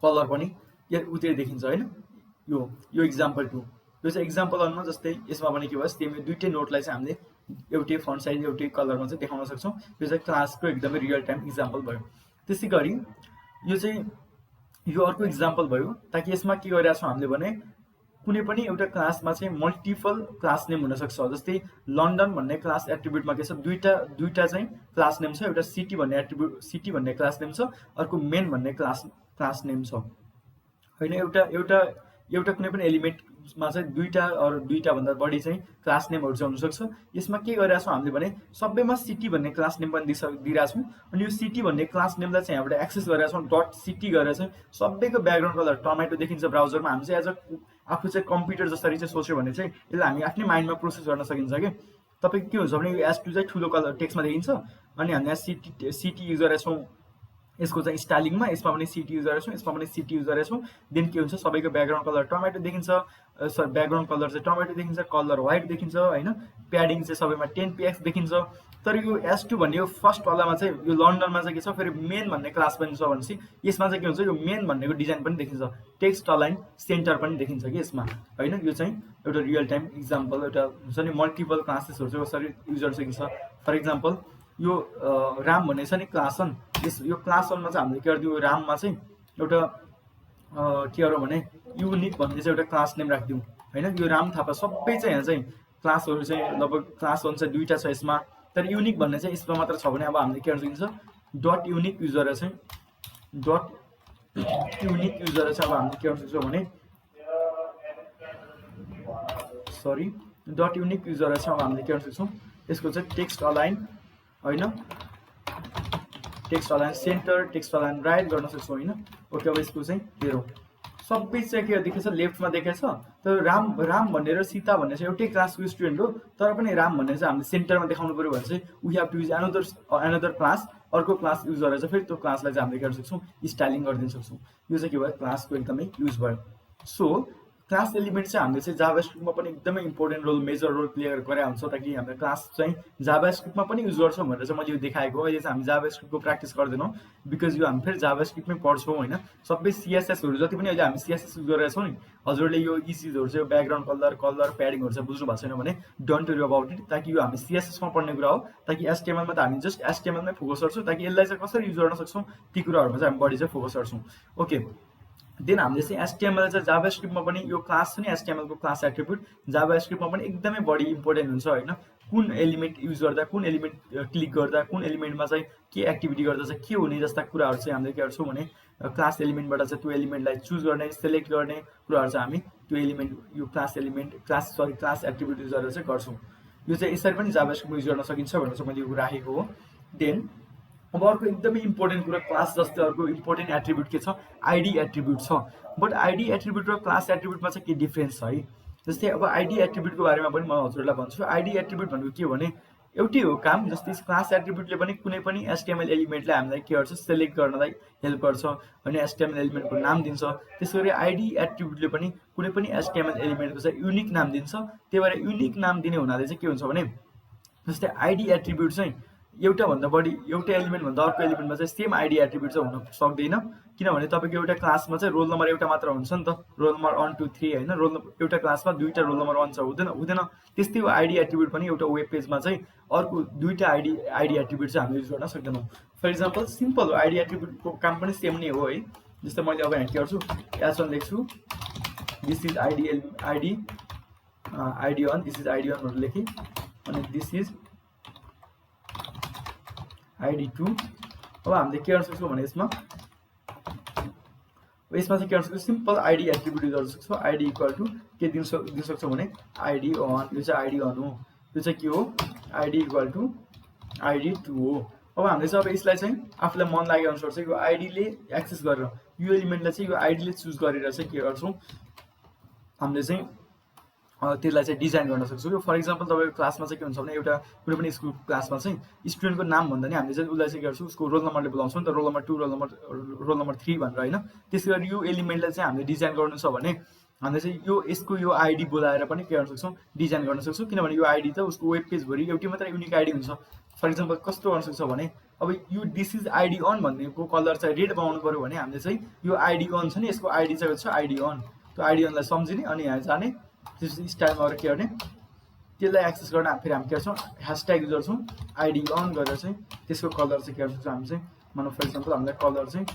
कलर पनि उत्रै देखिन्छ होइन। यो इक्जाम्पल 2, यो चाहिँ इक्जाम्पल 1 मा जस्तै यसमा पनि के भयो सेम दुईटै नोटलाई चाहिँ हामीले एउटै फन्ट साइज एउटै कलरमा चाहिँ देखाउन सक्छौँ। यो चाहिँ क्लासको एकदमै रियल टाइम इक्जाम्पल भयो। त्यसै गरी यो चाहिँ यो अर्को इक्जाम्पल भयो, ताकि यसमा के गरिरहेको छौँ हामीले भने कुनै पनि एउटा क्लासमा चाहिँ मल्टिपल क्लास नेम हुनसक्छ। जस्तै लन्डन भन्ने क्लास एट्रिब्युटमा के छ दुईटा चाहिँ क्लास नेम छ, एउटा सिटी भन्ने क्लास नेम छ, अर्को मेन भन्ने क्लास नेम छ होइन। एउटा कुनै पनि एलिमेन्टमा चाहिँ दुईटा भन्दा बढी चाहिँ क्लास नेमहरू चाहिँ हुनसक्छ। यसमा के गरिरहेको छौँ हामीले भने सबैमा सिटी भन्ने क्लास नेम पनि दिइरहेको छौँ, अनि यो सिटी भन्ने क्लास नेमलाई चाहिँ यहाँबाट एक्सेस गरेका छौँ डट सिटी गरेर चाहिँ सबैको ब्याकग्राउन्ड कलर टमेटो देखिन्छ ब्राउजरमा। हामी चाहिँ आफू चाहिँ कम्प्युटर जसरी चाहिँ सोच्यो भने चाहिँ यसलाई हामी आफ्नै माइन्डमा प्रोसेस गर्न सकिन्छ कि तपाईँको के हुन्छ भने यो S2 चाहिँ ठुलो कलर टेक्स्टमा देखिन्छ, अनि हामी यहाँ सिटी युज गरेका छौँ यसको चाहिँ स्टाइलिङमा यसमा पनि सिटी युज गरेछौँ, यसमा पनि सिटी युज गरेछौँ। देन के हुन्छ, सबैको ब्याकग्राउन्ड कलर टमेटो देखिन्छ, सरी ब्याकग्राउन्ड कलर चाहिँ टमेटो देखिन्छ, कलर व्हाइट देखिन्छ होइन। प्याडिङ चाहिँ सबैमा 10px देखिन्छ। तर यो S2 भन्ने यो फर्स्ट वालामा चाहिँ यो लन्डनमा चाहिँ के छ, फेरि मेन भन्ने क्लास पनि छ भनेपछि यसमा चाहिँ के हुन्छ, यो मेन भन्नेको डिजाइन पनि देखिन्छ, टेक्स्ट अलाइन सेन्टर पनि देखिन्छ कि यसमा होइन। यो चाहिँ एउटा रियल टाइम इक्जाम्पल, एउटा हुन्छ नि मल्टिपल क्लासेसहरू चाहिँ कसरी युज गर्न सकिन्छ। फर इक्जाम्पल यो राम भन्ने छ नि क्लास 1, यो क्लास 1 मा चाहिँ हामीले के गरिदिउँ, राममा चाहिँ एउटा के गरौँ भने युनिक भन्ने चाहिँ एउटा क्लास नेम राखिदिउँ होइन। यो राम थापा सबै चाहिँ यहाँ चाहिँ क्लासहरू चाहिँ लगभग क्लास 1 चाहिँ 2टा छ यसमा, तर युनिक भन्ने चाहिँ यसमा मात्र छ भने अब हामीले के गर्न सकिन्छ, डट युनिक युज गरेर चाहिँ डट युनिक युज गरेर चाहिँ अब हामीले के गर्न सक्छौँ भने सरी डट युनिक युज गरेर चाहिँ अब हामीले के गर्न सक्छौँ, यसको चाहिँ टेक्स्ट अलाइन होइन, text align centre, text align right गर्न सक्छौँ होइन। ओके, अब यसको चाहिँ हेरौँ सबै चाहिँ के देखेछ, लेफ्टमा देखेछ। तर राम भन्ने र सीता भन्ने चाहिँ एउटै क्लासको स्टुडेन्ट हो, तर पनि राम भन्ने चाहिँ हामीले सेन्टरमा देखाउनु पऱ्यो भने चाहिँ we have to use another class, अर्को क्लास युज गरेर चाहिँ फेरि त्यो क्लासलाई चाहिँ हामीले गर्न सक्छौँ स्टाइलिङ गरिदिन सक्छौँ। यो चाहिँ के भयो, क्लासको एकदमै युज भयो। सो क्लास एलिमेन्ट चाहिँ हामीले चाहिँ जाभास्क्रिप्टमा पनि एकदमै important role, major role play गरेर हुन्छ, ताकि हामीले क्लास चाहिँ जाभास्क्रिप्टमा पनि युज गर्छौँ भनेर चाहिँ मैले यो देखाएको हो। अहिले चाहिँ हामी जाभास्क्रिप्टको प्र्याक्टिस गर्दैनौँ, बिकज यो हामी फेरि जाभास्क्रिप्टमै पढ्छौँ होइन। सबै सिएसएसहरू जति पनि अहिले हामी सिएसएस युज गरिरहेछौँ नि, हजुरले यो यी चिजहरू चाहिँ ब्याकग्राउन्ड कलर प्याडिङहरू चाहिँ बुझ्नु भएको छैन भने डोन्ट वरी अबाउट इट, ताकि यो हामी सिएसएसमा पढ्ने कुरा हो। ताकि एचटिएमएलमा त हामी जस्ट एचटिएमएलमै फोकस गर्छौँ, ताकि यसलाई चाहिँ कसरी युज गर्न सक्छौँ ती कुराहरूमा चाहिँ हामी बढी चाहिँ फोकस गर्छौँ। ओके, देन हामीले चाहिँ एचटिएमएल चाहिँ जाभास्क्रिप्टमा पनि यो क्लास छ नि एचटिएमएलको क्लास एट्रिब्युट जाभास्क्रिप्टमा पनि एकदमै बढी इम्पोर्टेन्ट हुन्छ होइन। कुन एलिमेन्ट युज गर्दा, कुन एलिमेन्ट क्लिक गर्दा, कुन एलिमेन्टमा चाहिँ के एक्टिभिटी गर्दा चाहिँ के हुने जस्ता कुराहरू चाहिँ हामीले के गर्छौँ भने क्लास एलिमेन्टबाट चाहिँ त्यो एलिमेन्टलाई चुज गर्ने, सेलेक्ट गर्ने कुराहरू चाहिँ हामी त्यो एलिमेन्ट यो क्लास एट्रिब्युट युज गरेर चाहिँ गर्छौँ। यो चाहिँ यसरी पनि जाभास्क्रिप्टमा युज गर्न सकिन्छ भनेर चाहिँ मैले यो राखेको हो। देन अब अर्को एकदमै इम्पोर्टेन्ट कुरा, क्लास जस्तै अर्को इम्पोर्टेन्ट एट्रिब्युट के छ, आइडी एट्रिब्युट छ। बट आइडी एट्रिब्युट र क्लास एट्रिब्युटमा चाहिँ के डिफ्रेन्स छ है। जस्तै अब आइडी एट्रिब्युटको बारेमा पनि म हजुरलाई भन्छु। आइडी एट्रिब्युट भनेको के हो भने एउटै हो काम, जस्तै क्लास एट्रिब्युटले पनि कुनै पनि एचटिएमएल एलिमेन्टलाई हामीलाई के गर्छ, सेलेक्ट गर्नलाई हेल्प गर्छ अनि एचटिएमएल एलिमेन्टको नाम दिन्छ। त्यसै गरी आइडी एट्रिब्युटले पनि कुनै पनि एचटिएमएल एलिमेन्टको चाहिँ युनिक नाम दिन्छ। त्यही भएर युनिक नाम दिने हुनाले चाहिँ के हुन्छ भने जस्तै आइडी एट्रिब्युट चाहिँ एउटा एलिमेन्टभन्दा अर्को एलिमेन्टमा चाहिँ सेम आइडी एट्रिब्युट चाहिँ हुन सक्दैन, किनभने तपाईँको एउटा क्लासमा चाहिँ रोल नम्बर एउटा मात्र हुन्छ नि त, रोल नम्बर 1 2 3 होइन। एउटा क्लासमा 2टा रोल नम्बर 1 छ, हुँदैन। त्यस्तै हो आइडी एट्रिब्युट पनि, एउटा वेब पेजमा चाहिँ अर्को 2टा आइडी एट्रिब्युट चाहिँ हामीले युज गर्न सक्दैनौँ। फर इक्जाम्पल सिम्पल हो, आइडी एट्रिब्युटको काम पनि सेम नै हो है। जस्तै मैले अब यहाँ के गर्छु, S1 लेख्छु, this is ID 1, this is ID 1 भनेर लेखेँ, अनि दिस इज आइडी 2। अब हामीले के गर्न सक्छौँ भने यसमा चाहिँ के गर्न सक्छौँ, सिम्पल आइडी एट्रिब्युट युज गर्न सक्छौँ। आइडी इक्वल टु के दिन सक्छौँ भने आइडी 1, यो चाहिँ आइडी 1 हो, यो चाहिँ के हो आइडी इक्वल टु आइडी 2 हो। अब हामीले चाहिँ अब यसलाई चाहिँ आफूलाई मन लागे अनुसार चाहिँ यो आइडीले एक्सेस गरेर यो एलिमेन्टलाई चाहिँ यो आइडीले चुज गरेर चाहिँ के गर्छौँ, हामीले चाहिँ त्यसलाई चाहिँ डिजाइन गर्न सक्छौँ। यो फर इक्जाम्पल तपाईँको क्लासमा चाहिँ के हुन्छ भने एउटा कुनै पनि स्कुल क्लासमा चाहिँ स्टुडेन्टको नाम भन्दा नि हामीले चाहिँ उसलाई चाहिँ गर्छौँ, उसको रोल नम्बरले बोलाउँछौँ नि त, रोल नम्बर 2 रोल नम्बर 3 भनेर होइन। त्यसै गरी यो एलिमेन्टलाई चाहिँ हामीले डिजाइन गर्नु छ भने हामीले चाहिँ यसको यो आइडी बोलाएर पनि के गर्न सक्छौँ, डिजाइन गर्न सक्छौँ, किनभने यो आइडी त उसको वेब पेजभरि एउटै मात्र युनिक आइडी हुन्छ। फर इक्जाम्पल कस्तो गर्न सक्छ भने अब यो दिस इज आइडी 1 भन्नेको कलर चाहिँ रेड बनाउनु पऱ्यो भने हामीले चाहिँ यो आइडी 1 छ नि, यसको आइडी चाहिँ छ आइडी 1, त्यो आइडी 1लाई सम्झिने अनि यहाँ जाने, त्यसपछि स्टाइलमा गएर के गर्ने, त्यसलाई एक्सेस गर्न फेरि हामी के गर्छौँ, ह्यासट्याग युज गर्छौँ आइडी 1 गरेर चाहिँ त्यसको कलर चाहिँ के गर्न सक्छौँ हामी चाहिँ, मानव फर इक्जाम्पल हामीलाई कलर चाहिँ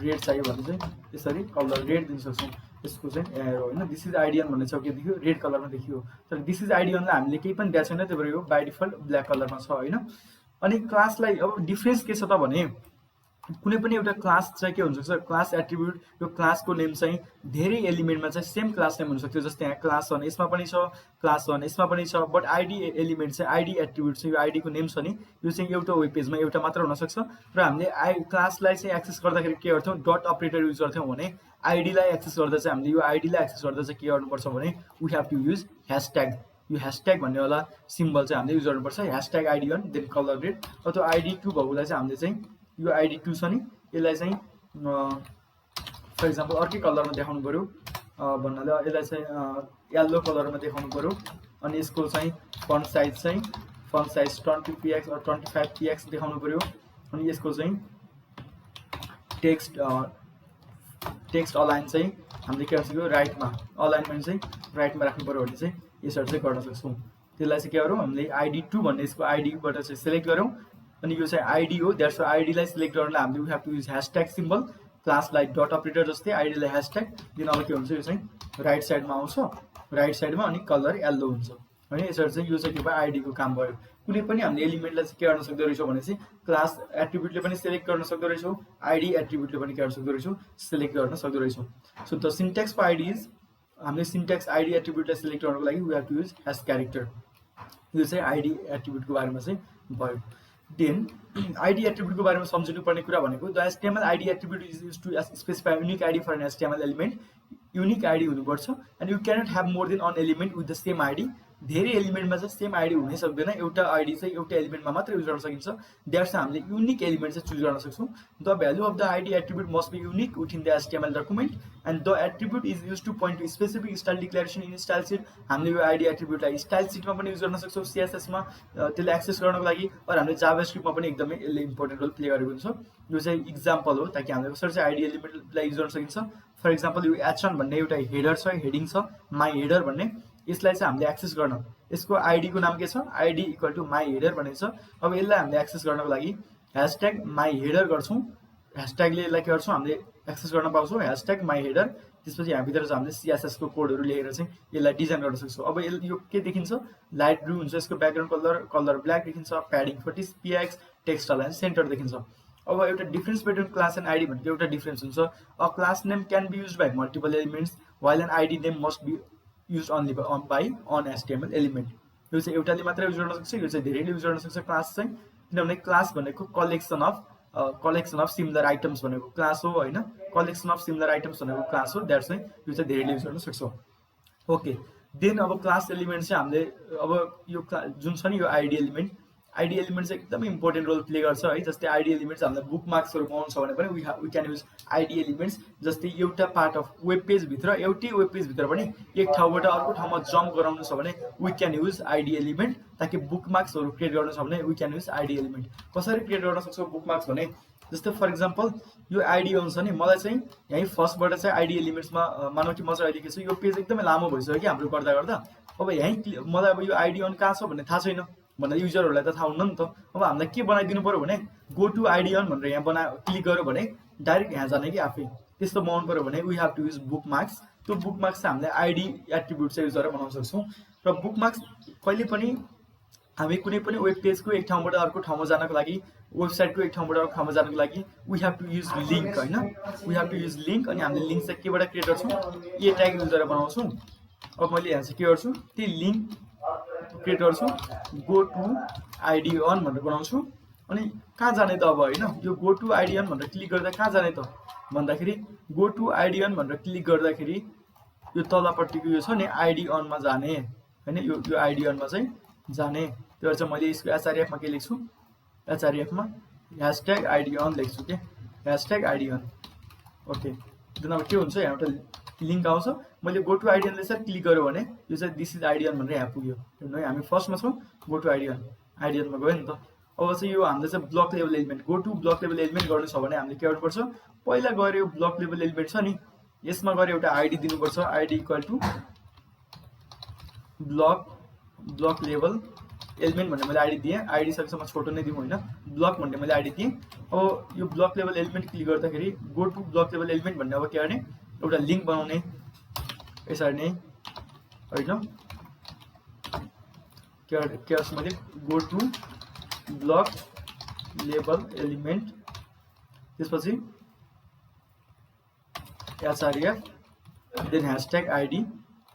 रेड चाहियो भने चाहिँ त्यसरी कलर रेड दिन सक्छौँ। यसको चाहिँ होइन दिस इज आइडी 1 भन्ने छ, के देखियो रेड कलरमा देखियो, तर दिस इज आइडी 1लाई हामीले केही पनि दिएको छैन, त्यही भएर यो बाई डिफल्ट ब्ल्याक कलरमा छ होइन। अनि क्लासलाई अब डिफ्रेन्स के छ त भने कुनै पनि एउटा क्लास चाहिँ के हुनसक्छ, क्लास एट्रिब्युट यो क्लासको नेम चाहिँ धेरै एलिमेन्टमा चाहिँ सेम क्लास नेम हुनसक्छ। जस्तै यहाँ क्लास 1 यसमा पनि छ, क्लास 1 यसमा पनि छ, बट आइडी एलिमेन्ट चाहिँ आइडी एट्रिब्युट चाहिँ यो आइडीको नेम छ नि, यो चाहिँ एउटा वेब पेजमा एउटा मात्र हुनसक्छ। र हामीले क्लासलाई चाहिँ एक्सेस गर्दाखेरि के गर्थ्यौँ, डट अपरेटर युज गर्थ्यौँ भने आइडीलाई एक्सेस गर्दा चाहिँ हामीले यो आइडीलाई एक्सेस गर्दा चाहिँ के गर्नुपर्छ भने we have to use hashtag. यो ह्यासट्याग भन्नेवाला सिम्बल चाहिँ हामीले युज गर्नुपर्छ, hashtag ID 1 then color red. अब त्यो आइडी 2 भएकोलाई चाहिँ हामीले चाहिँ यो आइडी 2 छ नि, यसलाई चाहिँ फर इक्जाम्पल अर्कै कलरमा देखाउनु पर्यो भन्नाले यसलाई चाहिँ येलो कलरमा देखाउनु पर्यो अनि यसको चाहिँ font size 20px or 25px देखाउनु पर्यो अनि यसको चाहिँ टेक्स्ट अलाइन चाहिँ हामीले के गर्न सक्छौँ राइटमा अलाइनमेन्ट चाहिँ राइटमा राख्नु पर्यो भने चाहिँ यसरी चाहिँ गर्न सक्छौँ त्यसलाई चाहिँ के गरौँ हामीले id2 भन्ने यसको आइडीबाट चाहिँ सिलेक्ट गरौँ अनि यो चाहिँ आइडी हो द्याट्स आइडीलाई सिलेक्ट गर्नलाई हामीले we have to use hashtag symbol क्लासलाई डट अपरेटर जस्तै आइडीलाई ह्याशट्याग दिन अब के हुन्छ यो चाहिँ राइट साइडमा आउँछ राइट साइडमा अनि कलर येलो हुन्छ हैन यसरी चाहिँ यो चाहिँ के भयो आइडीको काम भयो कुनै पनि हामीले एलिमेन्टलाई चाहिँ के गर्न सक्दो रहेछौँ भने चाहिँ क्लास एट्रिब्युटले पनि सिलेक्ट गर्न सक्दो रहेछौँ आइडी एट्रिब्युटले पनि के गर्न सक्दो रहेछौँ सिलेक्ट गर्न सक्दो रहेछौँ so the syntax for ID is हामीले सिन्ट्याक्स आइडी एट्रिब्युटलाई सिलेक्ट गर्नको लागि we have to use hash character यो चाहिँ आइडी एट्रिब्युटको बारेमा चाहिँ भयो देन आइडी एट्रिब्युटको बारेमा सम्झिनु पर्ने कुरा भनेको the HTML ID attribute is use to specify unique ID for an HTML element unique ID हुनुपर्छ and you cannot have more than one element with the same ID धेरै एलिमेन्टमा चाहिँ सेम आइडी हुनै सक्दैन एउटा आइडी चाहिँ एउटा एलिमेन्टमा मात्र युज गर्न सकिन्छ द्याट्स हामीले युनिक एलिमेन्ट चाहिँ चुज गर्न सक्छौँ the value of the ID attribute must be unique within the HTML document and the attribute is use to point to specific style declaration in style sheet हामीले यो ID एट्रिब्युटलाई style सिटमा पनि use गर्न सक्छौँ सीएसएसमा त्यसले access गर्नको लागि र हामीले जाभास्क्रिप्टमा पनि एकदमै यसले इम्पोर्टेन्ट रोल प्ले गरेको हुन्छ यो चाहिँ इक्जाम्पल हो ताकि हामीले कसरी चाहिँ आइडी एलिमेन्टलाई युज गर्न सकिन्छ फर इक्जाम्पल यो एच1 भन्ने एउटा हेडर छ हेडिङ छ माई हेडर भन्ने यसलाई चाहिँ हामीले एक्सेस गर्न यसको आइडीको नाम के छ ID equal to my header भन्ने छ अब यसलाई हामीले एक्सेस गर्नको लागि ह्याशट्याग माई हेडर गर्छौँ ह्याशट्यागले यसलाई के गर्छौँ हामीले एक्सेस गर्न पाउँछौँ ह्याशट्याग माई हेडर त्यसपछि यहाँभित्र चाहिँ हामीले सीएसएसको कोडहरू लेखेर चाहिँ यसलाई डिजाइन गर्न सक्छौँ अब यो के देखिन्छ लाइट ब्लू हुन्छ यसको ब्याकग्राउन्ड कलर ब्ल्याक देखिन्छ padding 40px text align center देखिन्छ अब एउटा difference between class and ID भनेको एउटा डिफरेन्स हुन्छ a class name can be use by multiple elements while an ID name must be use only by one HTML element यो चाहिँ एउटाले मात्र युज गर्न सक्छ यो चाहिँ धेरैले युज गर्न सक्छ क्लास चाहिँ किनभने क्लास भनेको कलेक्सन अफ सिमिलर आइटम्स भनेको क्लास हो होइन कलेक्सन अफ सिमिलर आइटम्स भनेको क्लास हो द्याट्स चाहिँ यो चाहिँ धेरैले युज गर्न सक्छौँ ओके देन अब क्लास एलिमेन्ट चाहिँ हामीले अब यो जुन छ नि यो आइडी एलिमेन्ट चाहिँ एकदमै इम्पोर्टेन्ट रोल प्ले गर्छ है जस्तै आइडी एलिमेन्ट्स हामीलाई बुक मार्क्सहरू पाउनु छ भने पनि we can use ID elements जस्तै एउटा पार्ट अफ वेब पेजभित्र एउटै वेब पेजभित्र पनि एक ठाउँबाट अर्को ठाउँमा जम्प गराउनु छ भने we can use ID element ताकि बुक मार्क्सहरू क्रिएट गर्नु छ भने we can use ID element कसरी क्रिएट गर्न सक्छौँ बुक मार्क्स भने जस्तै फर इक्जाम्पल यो आइडी आउँछ नि मलाई चाहिँ यहीँ फर्स्टबाट चाहिँ आइडी एलिमेन्ट्समा मानौँ कि म चाहिँ अहिले के छ यो पेज एकदमै लामो भइसक्यो कि हाम्रो गर्दा अब यहीँ मलाई अब यो आइडी अन कहाँ छ भन्ने थाहा छैन भन्दा युजरहरूलाई त थाहा हुन्न नि त अब हामीलाई के बनाइदिनु पर्यो भने गो टु आइडी अन भनेर यहाँ क्लिक गर्यो भने डाइरेक्ट यहाँ जाने कि आफै त्यस्तो बनाउनु पर्यो भने we have to use bookmarks त्यो बुक मार्क्स चाहिँ हामीले आइडी एट्रिब्युट चाहिँ युज गरेर बनाउन सक्छौँ र बुक मार्क्स कहिले पनि हामी कुनै पनि वेब पेजको एक ठाउँबाट अर्को ठाउँमा जानको लागि वेबसाइटको एक ठाउँबाट अर्को ठाउँमा जानको लागि we have to use link होइन we have to use link अनि हामीले लिङ्क चाहिँ केबाट क्रिएट गर्छौँ ए ट्याग युज गरेर बनाउँछौँ अब मैले यहाँ चाहिँ के गर्छु त्यही लिङ्क क्रिएट गर्छु गो टु आइडी अन भनेर बनाउँछु अनि कहाँ जाने त अब होइन यो गो टु आइडी अन भनेर क्लिक गर्दा कहाँ जाने त भन्दाखेरि गो टु आइडी अन भनेर क्लिक गर्दाखेरि यो तलपट्टिको यो छ नि आइडी अनमा जाने होइन यो आइडी अनमा चाहिँ जाने त्यो चाहिँ मैले यसको एचआरएफमा के लेख्छु एचआरएफमा ह्याशट्याग आइडी अन लेख्छु के ह्याशट्याग आइडी अन ओके जुन अब के हुन्छ यहाँ एउटा लिङ्क आउँछ मैले गो टु आइडी अनले चाहिँ क्लिक गऱ्यो भने यो चाहिँ दिस इज आइडी अन भनेर यहाँ पुग्यो हेर्नु है हामी फर्स्टमा छौँ गो टु आइडी अनमा गयो नि त अब चाहिँ यो हामीले चाहिँ block level element go to block level element गर्नु छ भने हामीले के गर्नुपर्छ पहिला गएर यो ब्लक लेभल एलिमेन्ट छ नि यसमा गएर एउटा आइडी दिनुपर्छ ID equal to block level element भन्ने मैले आइडी दिएँ आइडी सकेसम्म छोटो नै दिउँ होइन ब्लक भन्ने मैले आइडी दिएँ अब यो ब्लक लेभल एलिमेन्ट क्लिक गर्दाखेरि go to block level element भन्ने अब के गर्ने एउटा लिङ्क बनाउने यसरी नै होइन के गर्छु मैले go to block level element त्यसपछि HRF then hashtag ID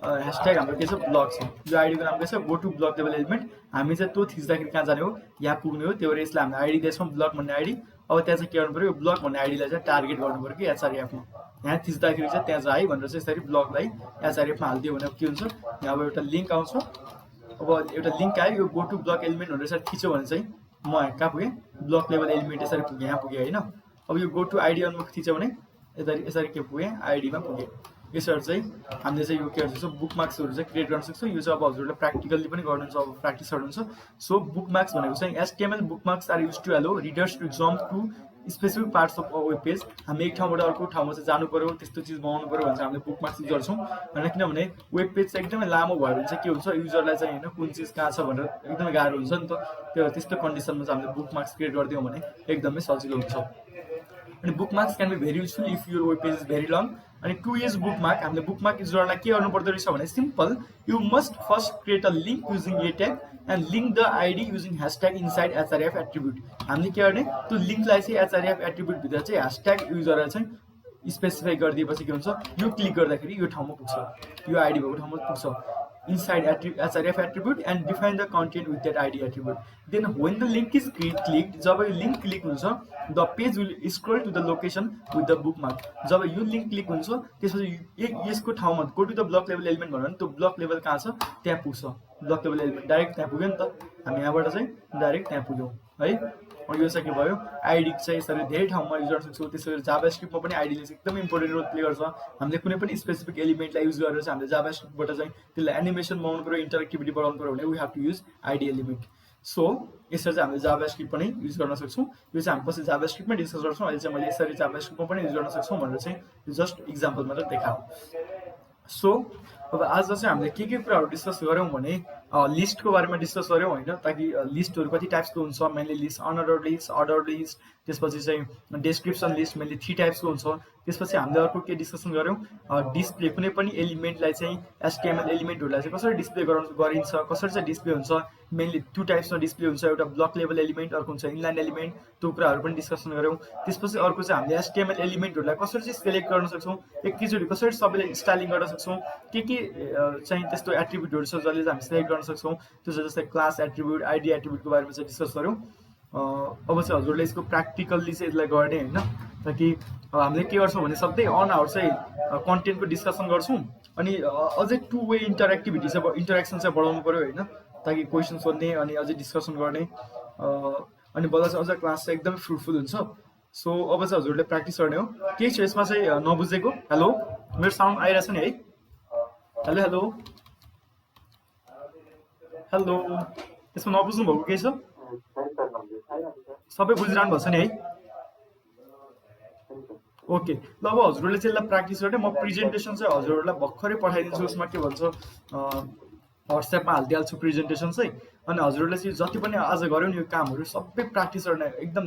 hashtag हाम्रो के छ ब्लक छ यो आइडीको नाम के छ go to block level element हामी चाहिँ त्यो थिच्दाखेरि कहाँ जाने हो यहाँ पुग्ने हो त्यही भएर यसलाई हामीले आइडी दिएछौँ ब्लक भन्ने आइडी अब त्यहाँ चाहिँ के गर्नु पऱ्यो ब्लक भन्ने आइडीलाई चाहिँ टार्गेट गर्नु पऱ्यो कि एचआरएफमा यहाँ थिच्दाखेरि चाहिँ त्यहाँ जाए भनेर चाहिँ यसरी ब्लकलाई एचआरएफमा हालिदियो भने के हुन्छ यहाँ अब एउटा लिङ्क आउँछ अब एउटा लिङ्क आयो यो गो टु ब्लक एलिमेन्ट भनेर यसरी थिच्यो भने चाहिँ म कहाँ पुगेँ ब्लक लेभल एलिमेन्ट यसरी पुगेँ यहाँ पुगेँ होइन अब यो गो टु आइडी अनुमुख थिच्यो भने यसरी के पुगेँ आइडीमा पुगेँ। यसरी चाहिँ हामीले चाहिँ यो के गर्छ बुकमार्क्सहरू चाहिँ क्रिएट गर्न सक्छौँ। यो चाहिँ अब हजुरहरूले प्र्याक्टिकल्ली पनि गर्नुहुन्छ, अब प्र्याक्टिस गर्नुहुन्छ। सो बुकमार्क्स भनेको चाहिँ HTML bookmarks are use to allow readers to jump to specific parts of web page. हामी एक ठाउँबाट अर्को ठाउँमा चाहिँ जानु पऱ्यो, त्यस्तो चिज बनाउनु पऱ्यो भने चाहिँ हामीले बुकमार्क्स युज गर्छौँ होइन। किनभने वेब पेज चाहिँ एकदमै लामो भयो भने चाहिँ के हुन्छ, युजरलाई चाहिँ होइन कुन चिज कहाँ छ भनेर एकदमै गाह्रो हुन्छ नि त। त्यस्तो कन्डिसनमा चाहिँ हामीले बुकमार्क्स क्रिएट गरिदियौँ भने एकदमै सजिलो हुन्छ। अनि bookmarks can be very useful if your web page is very long. अनि टु युज बुकमार्क, हामीले बुकमार्क युज गर्नलाई के गर्नु पर्दो रहेछ भने simple, you must first create a link using a tag and link the ID using hashtag inside HRF attribute. हामीले के गर्ने, त्यो लिङ्कलाई चाहिँ HRF एट्रिब्युटभित्र चाहिँ ह्यासट्याग युज गरेर चाहिँ स्पेसिफाई गरिदिएपछि के हुन्छ, यो क्लिक गर्दाखेरि यो ठाउँमा पुग्छ, यो आइडी भएको ठाउँमा पुग्छ inside HRF attribute and define the content with that ID attribute. Then when the link is clicked, जब यो लिङ्क क्लिक हुन्छ, the page will scroll to the location with the bookmark. जब यो लिङ्क क्लिक हुन्छ त्यसपछि यसको ठाउँमा go to the block level element भन्यो भने त्यो ब्लक लेभल कहाँ छ त्यहाँ पुग्छ। ब्लक लेभल एलिमेन्ट डाइरेक्ट त्यहाँ पुग्यो नि त, हामी यहाँबाट चाहिँ डाइरेक्ट त्यहाँ पुग्यौँ है। यो चाहिँ के भयो, आइडी चाहिँ यसरी धेरै ठाउँमा युज गर्न सक्छौँ। त्यसरी जाभास्क्रिप्टमा पनि आइडीले चाहिँ एकदमै इम्पोर्टेन्ट रोल प्ले गर्छ। हामीले कुनै पनि स्पेसिफिक एलिमेन्टलाई युज गरेर चाहिँ हामीले जाभास्क्रिप्टबाट चाहिँ त्यसलाई एनिमेसन बनाउनु पऱ्यो, इन्टरेक्टिभिटी बढाउनु पऱ्यो भने we have to use ID element. So यसरी चाहिँ हामीले जाभास्क्रिप्ट पनि युज गर्न सक्छौँ। यो चाहिँ हामी पछि जाभास्क्रिप्टमै डिस्कस गर्छौँ। अहिले चाहिँ मैले यसरी जाभास्क्रिप्टमा पनि युज गर्न सक्छौँ भनेर चाहिँ यो जस्ट इक्जाम्पल मात्र देखाऊँ। सो अब आज चाहिँ हामीले के कुराहरू डिस्कस गऱ्यौँ भने लिस्टको बारेमा डिस्कस गऱ्यौँ होइन, ताकि लिस्टहरू कति टाइप्सको हुन्छ, mainly list, unordered list, order list, त्यसपछि चाहिँ डिस्क्रिप्सन लिस्ट, मेनली 3 टाइप्सको हुन्छ। त्यसपछि हामीले अर्को के डिस्कसन गऱ्यौँ, डिस्प्ले, कुनै पनि एलिमेन्टलाई चाहिँ HTML एलिमेन्टहरूलाई चाहिँ कसरी डिस्प्ले गरिन्छ, कसरी चाहिँ डिस्प्ले हुन्छ। मेनली 2 टाइप्समा डिस्प्ले हुन्छ, एउटा ब्लक लेभल एलिमेन्ट, अर्को हुन्छ इनलाइन एलिमेन्ट। त्यो कुराहरू पनि डिस्कसन गऱ्यौँ। त्यसपछि अर्को चाहिँ हामीले HTML एलिमेन्टहरूलाई कसरी चाहिँ सेलेक्ट गर्न सक्छौँ, एकैचोटि कसरी सबैलाई स्टाइलिङ गर्न सक्छौँ, के चाहिँ त्यस्तो एट्रिब्युटहरू छ जसले चाहिँ हामी सेलेक्ट गर्न सक्छौँ। त्यो चाहिँ जस्तै क्लास एट्रिब्युट, आइडी एट्रिब्युटको बारेमा चाहिँ डिस्कस गऱ्यौँ। अब चाहिँ हजुरले यसको प्र्याक्टिकल्ली चाहिँ यसलाई गर्ने होइन, ताकि हामीले के गर्छौँ भने सधैँ अन आवर चाहिँ कन्टेन्टको डिस्कसन गर्छौँ। अनि अझै 2 वे इन्टरेक्टिभिटी चाहिँ इन्टरेक्सन चाहिँ बढाउनु पऱ्यो होइन, ताकि क्वेसन सोध्ने अनि अझै डिस्कसन गर्ने अनि बल्ल चाहिँ अझ क्लास चाहिँ एकदमै फ्रुटफुल हुन्छ। सो अब चाहिँ हजुरले प्र्याक्टिस गर्ने हो। केही छ यसमा चाहिँ नबुझेको? हेलो, मेरो साउन्ड आइरहेछ नि है? हेलो हेलो हेलो, यसमा नबुझ्नु भएको केही छ? सबै बुझिरहनु भएको छ नि है? ओके, ल अब हजुरहरूले चाहिँ यसलाई प्र्याक्टिस गर्ने। म प्रेजेन्टेसन चाहिँ हजुरहरूलाई भर्खरै पठाइदिन्छु। उसमा के भन्छ व्हाट्सएपमा हालिदिइहाल्छु प्रेजेन्टेसन चाहिँ। अनि हजुरहरूले चाहिँ जति पनि आज गऱ्यौँ नि यो कामहरू सबै प्र्याक्टिस गर्ने एकदम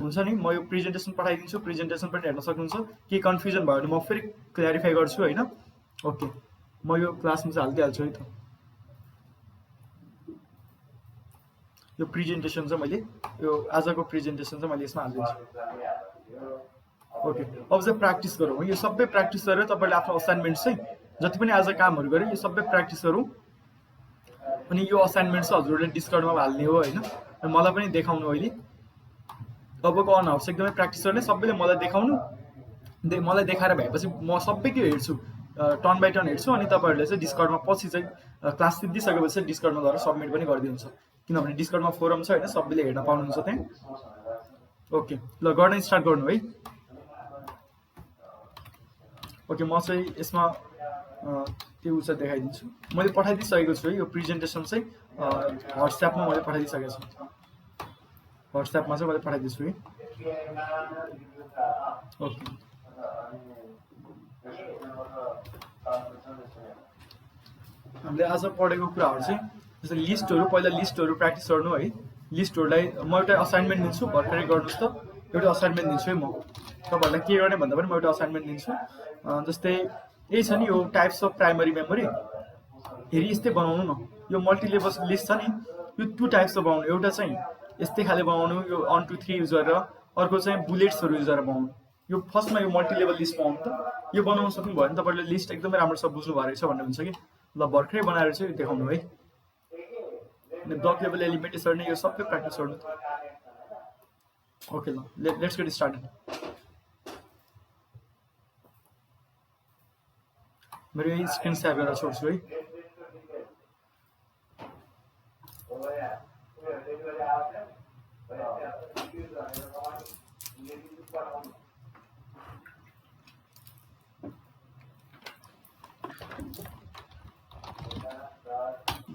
हुन्छ नि। म यो प्रेजेन्टेसन पठाइदिन्छु, प्रेजेन्टेसन पनि हेर्न सक्नुहुन्छ। केही कन्फ्युजन भयो भने म फेरि क्ल्यारिफाई गर्छु होइन। ओके, म यो क्लासमा चाहिँ हालिदिइहाल्छु है त। यो प्रेजेन्टेसन चाहिँ मैले यो आजको प्रेजेन्टेसन चाहिँ मैले यसमा हालिदिन्छु। ओके, अब चाहिँ प्र्याक्टिस गरौँ। यो सबै प्र्याक्टिस गरेर तपाईँले आफ्नो असाइनमेन्ट चाहिँ जति पनि आज कामहरू गऱ्यो यो सबै प्र्याक्टिस गरौँ। अनि यो असाइनमेन्ट चाहिँ हजुरहरूले डिस्कर्डमा हाल्ने हो होइन, मलाई पनि देखाउनु। अहिले अबको अन हाउस एकदमै प्र्याक्टिस गर्ने, सबैले मलाई देखाउनु। मलाई देखाएर भएपछि म सबैको हेर्छु, टर्न बाई टर्न हेर्छु। अनि तपाईँहरूले चाहिँ डिस्कर्डमा पछि चाहिँ क्लास सिद्धिसकेपछि डिस्कर्डमा गएर सबमिट पनि गरिदिनुहुन्छ, किनभने डिस्कर्डमा फोरम छ होइन, सबैले हेर्न पाउनुहुन्छ त्यहाँ। ओके, ल गर्न स्टार्ट गर्नु है। ओके, म चाहिँ यसमा त्यो चाहिँ देखाइदिन्छु। मैले पठाइदिइसकेको छु है यो प्रेजेन्टेसन चाहिँ व्हाट्सएपमा मैले पठाइदिइसकेको छु। व्हाट्सएपमा चाहिँ मैले पठाइदिन्छु है। ओके, हामीले आज पढेको कुराहरू चाहिँ जस्तै लिस्टहरू, पहिला लिस्टहरू प्र्याक्टिस गर्नु है। लिस्टहरूलाई म एउटा असाइनमेन्ट दिन्छु, भर्खरै गर्नुहोस् त। एउटा असाइनमेन्ट दिन्छु है म तपाईँहरूलाई। के गर्ने भन्दा पनि म एउटा असाइनमेन्ट दिन्छु। जस्तै यही छ नि यो टाइप्स अफ प्राइमरी मेमोरी, हेरी यस्तै बनाउनु न। यो मल्टिलेभल लिस्ट छ नि, यो 2 टाइप्सको बनाउनु। एउटा चाहिँ यस्तै खाले बनाउनु, यो 1 2 3 युज गरेर। अर्को चाहिँ बुलेट्सहरू युज गरेर बनाउनु। यो फर्स्टमा यो मल्टिलेभल लिस्ट बनाउनु त। यो बनाउन सक्नुभयो भने तपाईँले लिस्ट एकदमै राम्रोसँग बुझ्नु भएको रहेछ भन्ने हुन्छ कि। ल भर्खरै बनाएर चाहिँ देखाउनु है। अनि ब्लक लेभल एलिमेन्ट यसरी नै यो सबै प्र्याक्टिस गर्नु। ओके, ल लेट्स गेट स्टार्टेड। मेरो यही स्क्रिन सेयर गरेर छोड्छु है।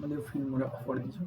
मैले फिल्मबाट अफ गरिदिन्छु।